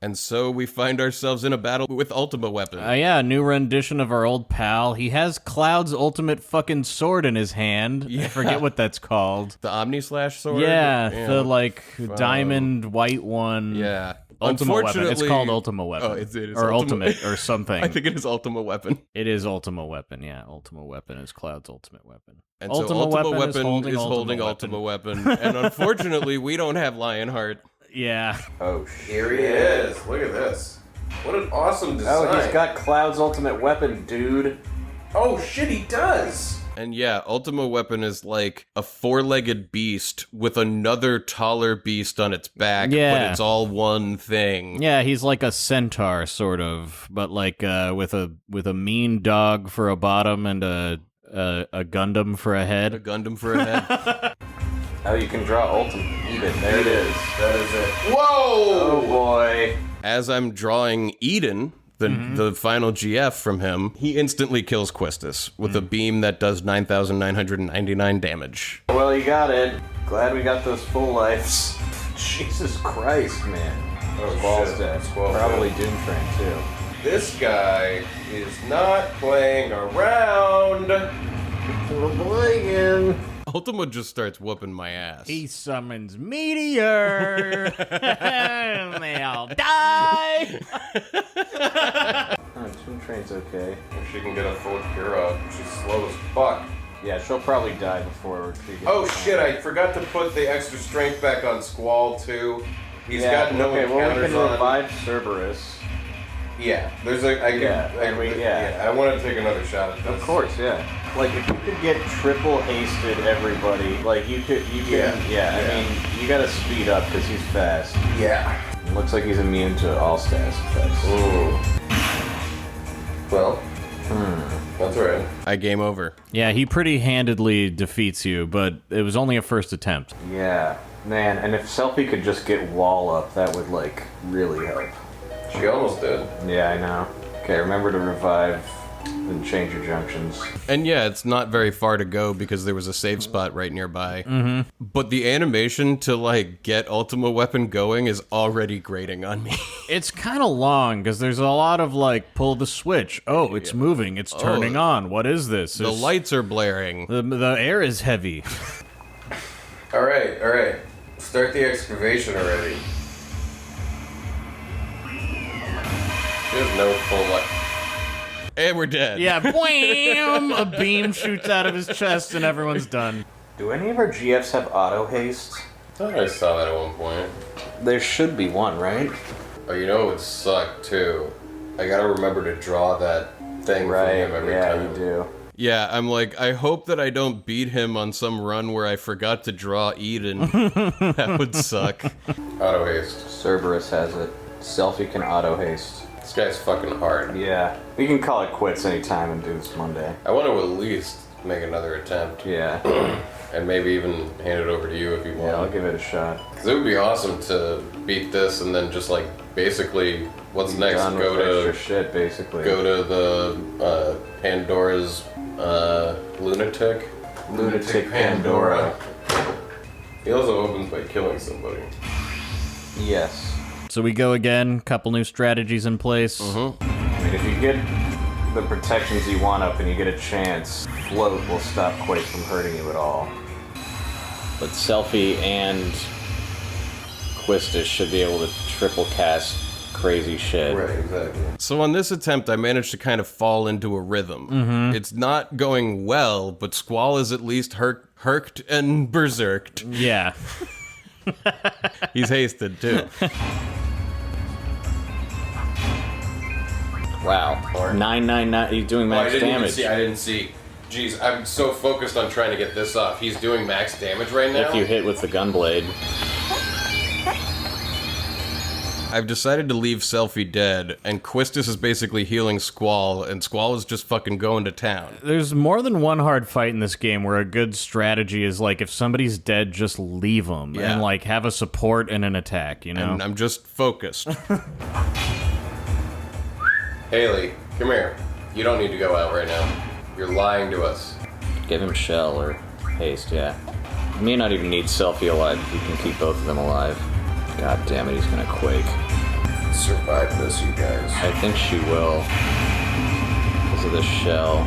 And so we find ourselves in a battle with Ultima Weapon. Yeah, a new rendition of our old pal. He has Cloud's ultimate fucking sword in his hand. I forget what that's called. The Omni-Slash sword? Yeah, the, like, diamond white one. Yeah. Ultima Weapon. It's Unfortunately- called Ultima Weapon. Oh, it is or Ultima- Ultimate, or something. I think it is Ultima Weapon. It is Ultima Weapon, yeah. Ultima Weapon is Cloud's ultimate weapon. And so Ultima Weapon is holding Ultima Weapon. And unfortunately, we don't have Lionheart. Yeah. Oh, shit. Here he is. Look at this. What an awesome design. Oh, he's got Cloud's ultimate weapon, dude. Oh shit, he does! And yeah, Ultima Weapon is like a four-legged beast with another taller beast on its back, but Yeah. it's all one thing. Yeah, he's like a centaur, sort of, but like with a mean dog for a bottom and a Gundam for a A head. Gundam for a head. Oh, you can draw ultimate. Eden. There it is. That is it. Whoa! Oh, boy. As I'm drawing Eden, the final GF from him, he instantly kills Quistis with a beam that does 9,999 damage. Well, you got it. Glad we got those full lives. Jesus Christ, man. Oh, Squall's shit. dead. Squall's Probably dead. Doom Train, too. This guy is not playing around. Ultima just starts whooping my ass. He summons Meteor! And they all die! Oh, Doom Train's okay. If she can get a full cure up, she's slow as fuck. Yeah, she'll probably die before she gets Oh shit, I forgot to put the extra strength back on Squall too. He's yeah, got no okay, well, we encounters can on. revive Cerberus. Yeah, there's a. I want to take another shot at this. Of course, yeah. Like, if you could get triple hasted everybody, like, you can, I mean, you gotta speed up because he's fast. Yeah. It looks like he's immune to all stats effects. Ooh. Well, that's right. I game over. Yeah, he pretty handedly defeats you, but it was only a first attempt. Yeah, man, and if Selfie could just get wall up, that would, like, really help. She almost did. Yeah, I know. Okay, remember to revive and change your junctions. And yeah, it's not very far to go because there was a save spot right nearby. Mm-hmm. But the animation to, like, get Ultima Weapon going is already grating on me. It's kind of long, because there's a lot of, like, pull the switch. Oh, it's moving. It's turning on. What is this? The lights are blaring. The air is heavy. Alright. Start the excavation already. She has no full life. And we're dead. Yeah, wham! A beam shoots out of his chest and everyone's done. Do any of our GFs have auto haste? I thought I saw that at one point. There should be one, right? Oh, you know it would suck too. I gotta remember to draw that thing from him every time. Yeah, you do. Yeah, I'm like, I hope that I don't beat him on some run where I forgot to draw Eden. That would suck. Auto haste. Cerberus has it. Selfie can auto haste. This guy's fucking hard. Yeah. We can call it quits anytime and do this Monday. I want to at least make another attempt. Yeah. And maybe even hand it over to you if you want. Yeah, I'll give it a shot. Because it would be awesome to beat this and then just, like, basically, what's next? Done with extra shit, basically. Go to the Pandora's lunatic. Lunatic Pandora. He also opens by killing somebody. Yes. So we go again, couple new strategies in place. I mean, if you get the protections you want up and you get a chance, Float will stop Quake from hurting you at all. But Selfie and Quistis should be able to triple cast crazy shit. Right, exactly. So on this attempt, I managed to kind of fall into a rhythm. It's not going well, but Squall is at least herked and berserked. Yeah. He's hasted, too. Wow. 999. He's doing max damage. I didn't see. Jeez, I'm so focused on trying to get this off. He's doing max damage right now? If you hit with the gunblade. I've decided to leave Selfie dead, and Quistis is basically healing Squall, and Squall is just fucking going to town. There's more than one hard fight in this game where a good strategy is, like, if somebody's dead, just leave them. Yeah. And, like, have a support and an attack, you know? And I'm just focused. Haley, come here. You don't need to go out right now. You're lying to us. Give him shell or haste, yeah. You may not even need Selfie alive if you can keep both of them alive. God damn it, he's gonna quake. Survive this, you guys. I think she will. Because of the shell.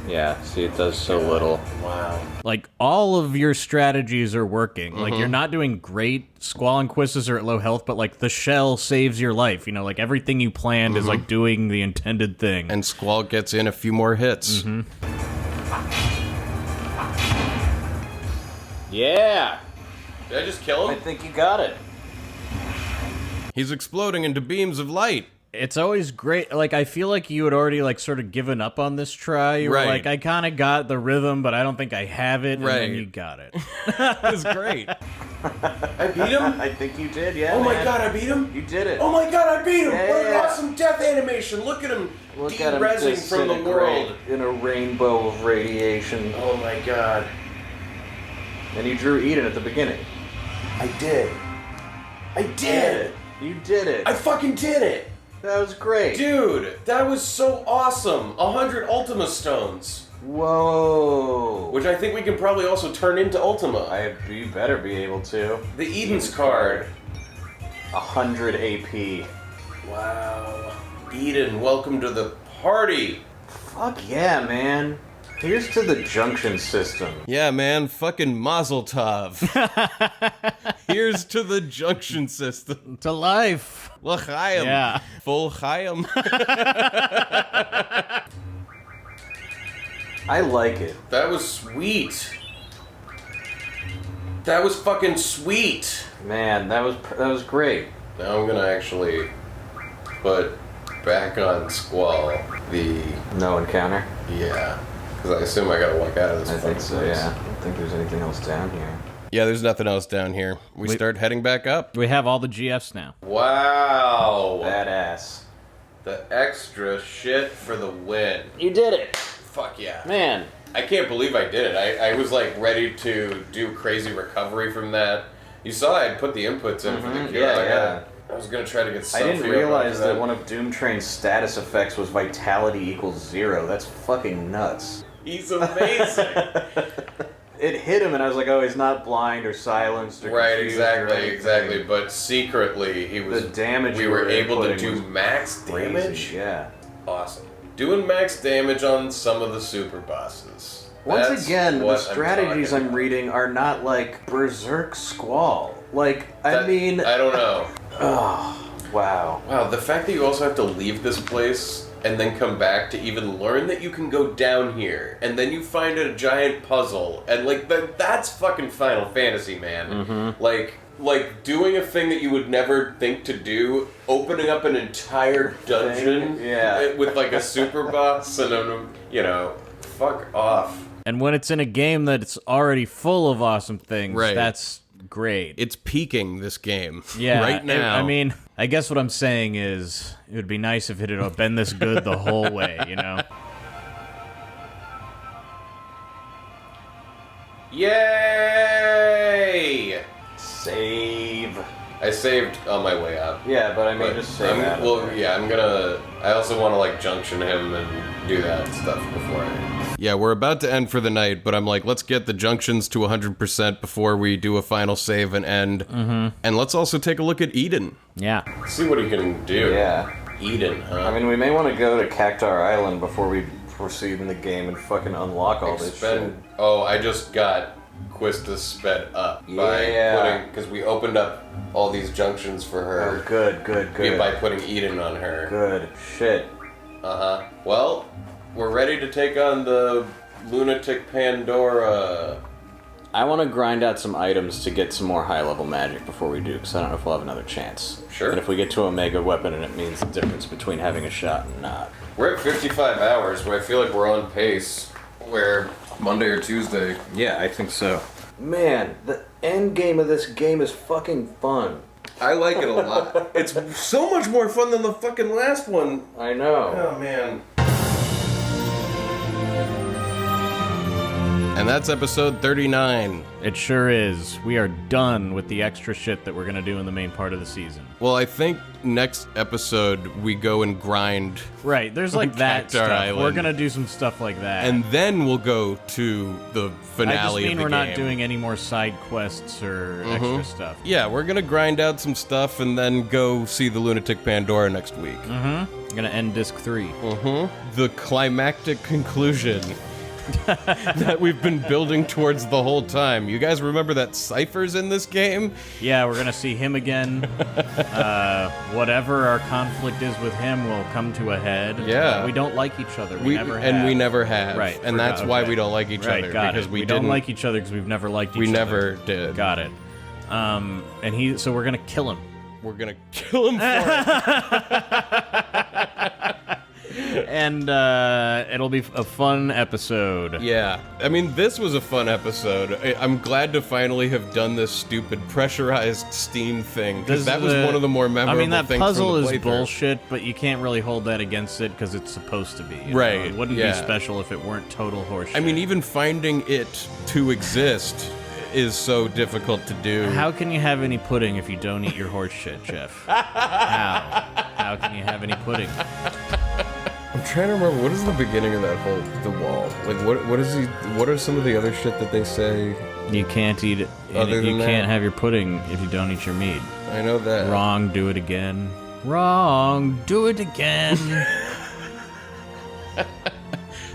Yeah, see, it does so little. Wow. Like, all of your strategies are working. Like, you're not doing great. Squall and Quistis are at low health, but, like, the shell saves your life. You know, like, everything you planned is, like, doing the intended thing. And Squall gets in a few more hits. Yeah! Did I just kill I him? think you got it. He's exploding into beams of light. It's always great. Like, I feel like you had already, like, sort of given up on this try. You were Right. like, I kind of got the rhythm, but I don't think I have it. And Right. then you got it. It's great. I beat him? I think you did, yeah. Oh my man. god, I beat him? You did it. Oh my god, I beat him! Yeah, What an yeah. awesome death animation! Look at him Look at him de-rezzing from the world. in a rainbow of radiation. Oh my god. And you drew Eden at the beginning. I did. I did! You did it. I fucking did it! That was great. Dude, that was so awesome! 100 Ultima Stones. Whoa. Which I think we can probably also turn into Ultima. You better be able to. The Eden's card. 100 AP. Wow. Eden, welcome to the party! Fuck yeah, man. Here's to the junction system. Yeah, man, fucking Mazel Tov. Here's to the junction system. To life. L'chaim. Yeah. Full chaim. I like it. That was sweet. That was fucking sweet. Man, that was great. Now I'm gonna actually put back on Squall the... No encounter? Yeah. Because I assume I gotta walk out of this I think so, place. yeah. I don't think there's anything else down here. Yeah, there's nothing else down here. We start heading back up. We have all the GFs now. Wow. Badass. The extra shit for the win. You did it! Fuck yeah. Man. I can't believe I did it. I was like ready to do crazy recovery from that. You saw I had put the inputs in for the cure. Yeah. I was gonna try to get I didn't Sophie realize up after that one of Doomtrain's status effects was vitality equals 0. That's fucking nuts. He's amazing. It hit him and I was like, oh, he's not blind or silenced or Right, confused or anything. exactly. But secretly, he was. The damage we you were were able to inputting do was max crazy, damage. Yeah. Awesome. Doing max damage on some of the super bosses. Once That's again, the what strategies talking I'm reading are not like Berserk Squall. Like, I mean... I don't know. Oh, wow. Wow, the fact that you also have to leave this place and then come back to even learn that you can go down here, and then you find a giant puzzle, and like that's fucking Final Fantasy, man. Mm-hmm. Like doing a thing that you would never think to do, opening up an entire dungeon Yeah. with like a super boss and fuck off. And when it's in a game that's already full of awesome things, Right. that's great. It's peaking this game. Yeah, Right now. I mean, I guess what I'm saying is it would be nice if it had been this good the whole way, you know? Yay! Save. I saved on my way out. Yeah, but I mean, But just save that. I also want to like junction him and do that stuff before I... Yeah, we're about to end for the night, but I'm like, let's get the junctions to 100% before we do a final save and end. Mm-hmm. And let's also take a look at Eden. Yeah. See what he can do. Yeah. Eden, huh? I mean, we may want to go to Cactar Island before we proceed in the game and fucking unlock all this shit. Oh, I just got Quista sped up by Yeah. putting... Because we opened up all these junctions for her. Oh, good. By putting Eden on her. Good. Shit. Uh-huh. Well, we're ready to take on the lunatic Pandora. I want to grind out some items to get some more high-level magic before we do, because I don't know if we'll have another chance. Sure. And if we get to a mega weapon, and it means the difference between having a shot and not. We're at 55 hours, where I feel like we're on pace. Where Monday or Tuesday. Yeah, I think so. Man, the end game of this game is fucking fun. I like it a lot. It's so much more fun than the fucking last one. I know. Oh, man. And that's episode 39. It sure is. We are done with the extra shit that we're going to do in the main part of the season. Well, I think next episode we go and grind, Right, there's like that Cactar stuff. Island. We're going to do some stuff like that. and then we'll go to the finale I just mean of the we're game. not doing any more side quests or extra stuff. Yeah, we're gonna grind out some stuff and then go see the Lunatic Pandora next week. I'm going to end disc 3. The climactic conclusion that we've been building towards the whole time. You guys remember that Cypher's in this game? Yeah, we're gonna see him again. Whatever our conflict is with him will come to a head. Yeah. We don't like each other. We never have. And we never have. Right. And that's why okay. we don't like each Right, other. got because it. we don't didn't like each other because we've never liked each We other. never did. Got it. So we're gonna kill him. We're gonna kill him for it. And it'll be a fun episode. Yeah. I mean, this was a fun episode. I'm glad to finally have done this stupid pressurized Steam thing, because that was one of the more memorable I mean, that things puzzle from the is playthrough. bullshit, but you can't really hold that against it because it's supposed to be. you know? Right, It wouldn't yeah. be special if it weren't total horseshit. I mean, even finding it to exist is so difficult to do. How can you have any pudding if you don't eat your horse shit, Jeff? How? How can you have any pudding? I'm trying to remember, what is the beginning of that whole the wall? Like, what is he? What are some of the other shit that they say? You can't eat it. Other You than that? can't have your pudding if you don't eat your meat. I know that. Wrong. Do it again. Wrong. Do it again.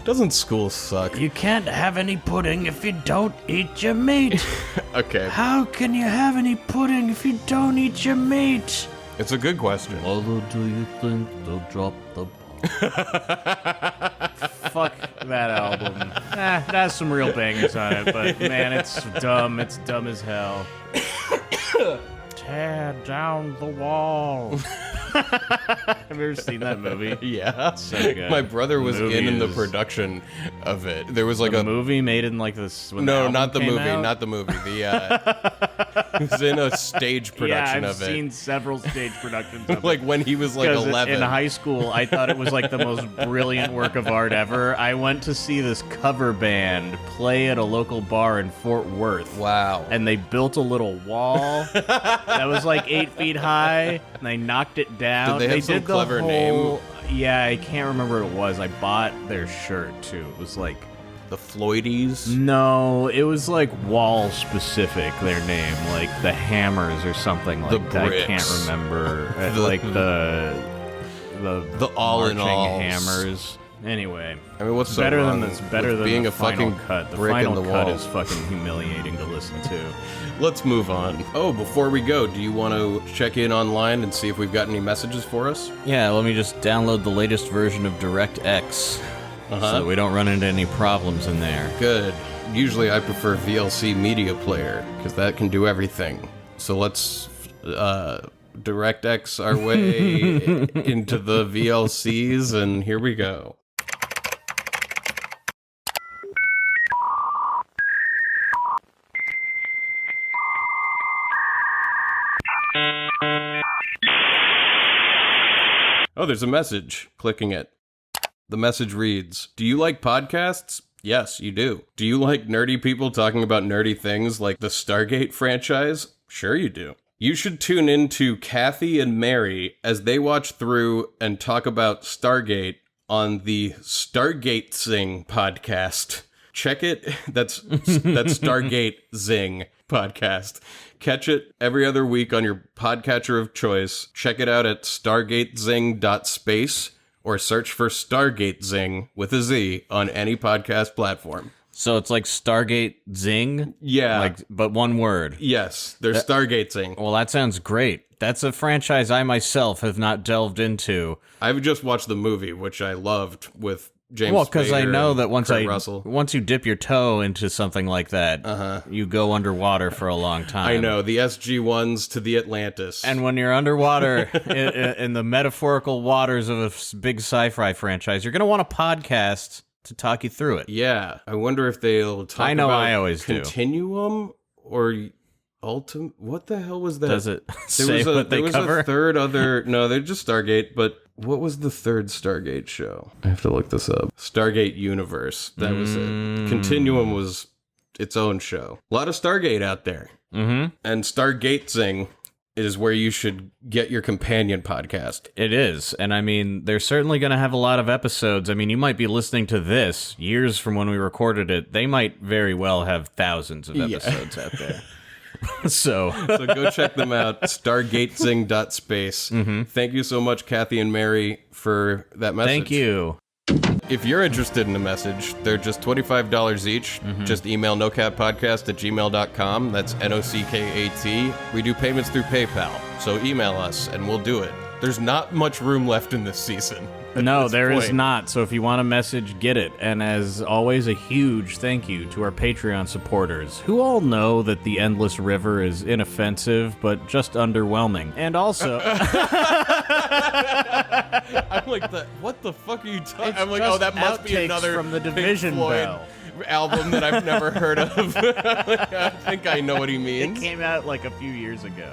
Doesn't school suck? You can't have any pudding if you don't eat your meat. Okay, How can you have any pudding if you don't eat your meat? it's a good question. Although, do you think they'll drop the ball? Fuck. That album. It has some real bangers on it, but man, it's dumb. It's dumb as hell. Tear down the wall. Have you ever seen that movie? Yeah. So good. My brother was in the Movies. production of it. There was like The a movie made in like this. When no, the not the album movie, came out? not the movie. He was in a stage production yeah, of I've it. seen several stage productions of Like it. when he was like 'Cause 11. in high school, I thought it was like the most brilliant work of art ever. I went to see this cover band play at a local bar in Fort Worth. Wow. And they built a little wall that was like 8 feet high, and they knocked it down. Did they have some did the clever whole, Yeah, I can't remember what it was. I bought their shirt too. It was like The Floydies. no, it was like wall specific. Their name, like the Hammers or something like The that. I Bricks. can't remember. Like the all in marching alls. Hammers. Anyway, I mean, what's so better wrong than this. Better with than being the a final fucking cut. The brick final in the cut wall? is fucking humiliating to listen to. Let's move on. Oh, before we go, do you want to check in online and see if we've got any messages for us? Yeah, let me just download the latest version of DirectX so that we don't run into any problems in there. Good. Usually I prefer VLC Media Player, because that can do everything. So let's DirectX our way into the VLCs, and here we go. Oh, there's a message. Clicking it. The message reads, "Do you like podcasts? Yes, you do. Do you like nerdy people talking about nerdy things like the Stargate franchise? Sure you do. You should tune in to Kathy and Mary as they watch through and talk about Stargate on the Stargate Zing podcast. Check it. That's Stargate Zing podcast. Catch it every other week on your podcatcher of choice. Check it out at stargatezing.space or search for Stargate Zing with a Z on any podcast platform." So it's like Stargate Zing? Yeah. But one word. Yes, they're Stargate Zing. Well, that sounds great. That's a franchise I myself have not delved into. I've just watched the movie, which I loved, with James Well, because I Spader know and that Kurt Russell. once you dip your toe into something like that, you go underwater for a long time. I know, the SG-1s to the Atlantis. And when you're underwater in the metaphorical waters of a big sci-fi franchise, you're going to want a podcast to talk you through it. yeah, I wonder if they'll talk I know about I always do. Continuum or Ultimate. What the hell was that? Does it There say was a, what they there was cover? a third other. No, they're just Stargate. But what was the third Stargate show? I have to look this up. Stargate Universe. That was it. Continuum was its own show. A lot of Stargate out there. Mm-hmm. And Stargate Zing is where you should get your companion podcast. It is. And I mean, they're certainly going to have a lot of episodes. I mean, you might be listening to this years from when we recorded it. They might very well have thousands of episodes out there. So go check them out. Stargatezing.space. Thank you so much, Kathy and Mary, for that message. thank you. If you're interested in a message, they're just $25 each. Just email nocatpodcast@gmail.com. That's NOCKAT. We do payments through PayPal, so email us and we'll do it. There's not much room left in this season. No, there is point. not. So if you want a message, get it. And as always, a huge thank you to our Patreon supporters, who all know that the Endless River is inoffensive, but just underwhelming. And also... I'm like, what the fuck are you talking? It's I'm like, just oh, that must be outtakes another from the Pink Division Floyd Bell. album that I've never heard of. I think I know what he It means. came out like a few years ago.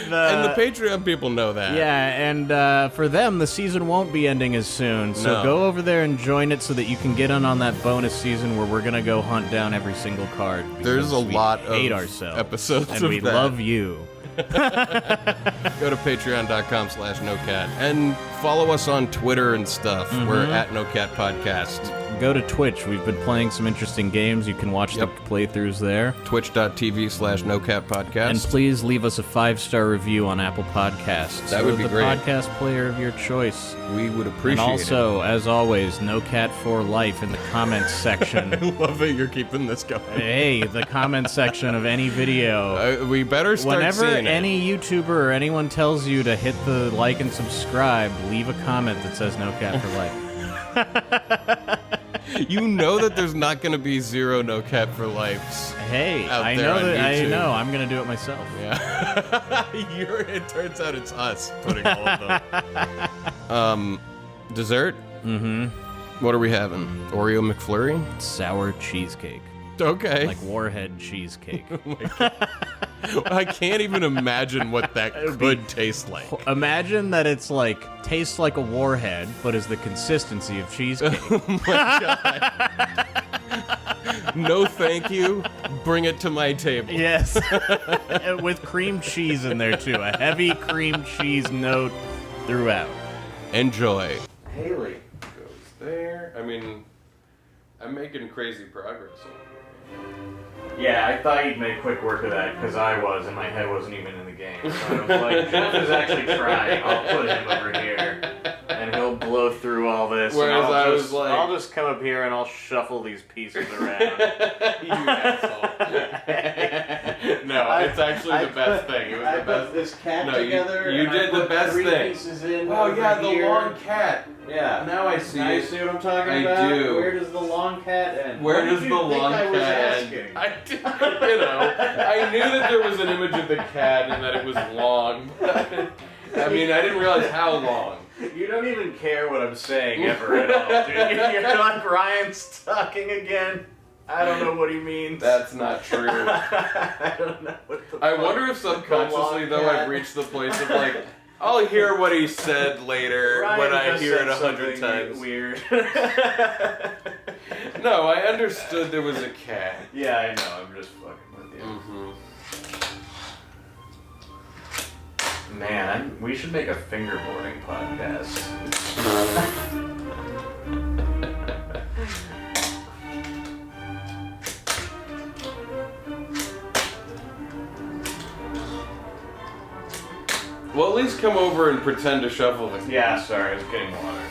And the Patreon people know that. Yeah, and for them, the season won't be ending as soon. So No. go over there and join it so that you can get on that bonus season where we're going to go hunt down every single card. There's because a we lot hate of ourselves, episodes and of we that. love you. Go to patreon.com/nocat and follow us on Twitter and stuff. We're at NoCat Podcast. Go to Twitch. We've been playing some interesting games. You can watch the playthroughs there. Twitch.tv/NoCatPodcast. And please leave us a 5-star review on Apple Podcasts. That would or be the great. podcast player of your choice. We would And appreciate also, as always, No Cat for Life in the comments section. it. I love that you're keeping this going. Hey, the comment section of any video. We better start Whenever seeing any YouTuber or anyone tells you to hit the like and subscribe, leave a comment that says No Cat for Life. You know that there's not going to be 0 no cap for lives. Hey, Out I there know on that. I YouTube. know. I'm gonna do it myself. Yeah. It turns out it's us putting all of them. Dessert? Mm-hmm. What are we having? Oreo McFlurry? Sour cheesecake, Okay. like Warhead cheesecake. I can't even imagine what that could taste like. Imagine that it's like tastes like a Warhead, but is the consistency of cheesecake. No thank you. Bring it to my table. Yes, with cream cheese in there too. A heavy cream cheese note throughout. Enjoy. Haley goes there. I mean, I'm making crazy progress over Yeah, I thought you'd make quick work of that because I was, and my head wasn't even in the game. So I was like, Jeff is actually trying. I'll put him over here, and he'll blow through all this. Whereas and I was like- I'll just come up here and I'll shuffle these pieces around. you asshole. No, it's actually the best thing. It was the best. this cat No, you did the best thing. Pieces in Oh over yeah, the here. long cat. Yeah. Now I see Now you it. see what I'm talking I about? do. Where does the long cat end? Where What does did the you think long I was cat asking? end? I did, I knew that there was an image of the cat and that it was long. I mean, I didn't realize how long. You don't even care what I'm saying ever at all, dude. You're like, Ryan's talking again. I don't know what he means. That's not true. I don't know what the I fuck. wonder if subconsciously, though, cat. I've reached the place of like, I'll hear what he said later Ryan when I just hear said it 100 something times. Weird. No, I understood there was a cat. Yeah, I know. I'm just fucking with you. Man, we should make a fingerboarding podcast. Well, at least come over and pretend to shuffle the. Yeah, sorry, I was getting water.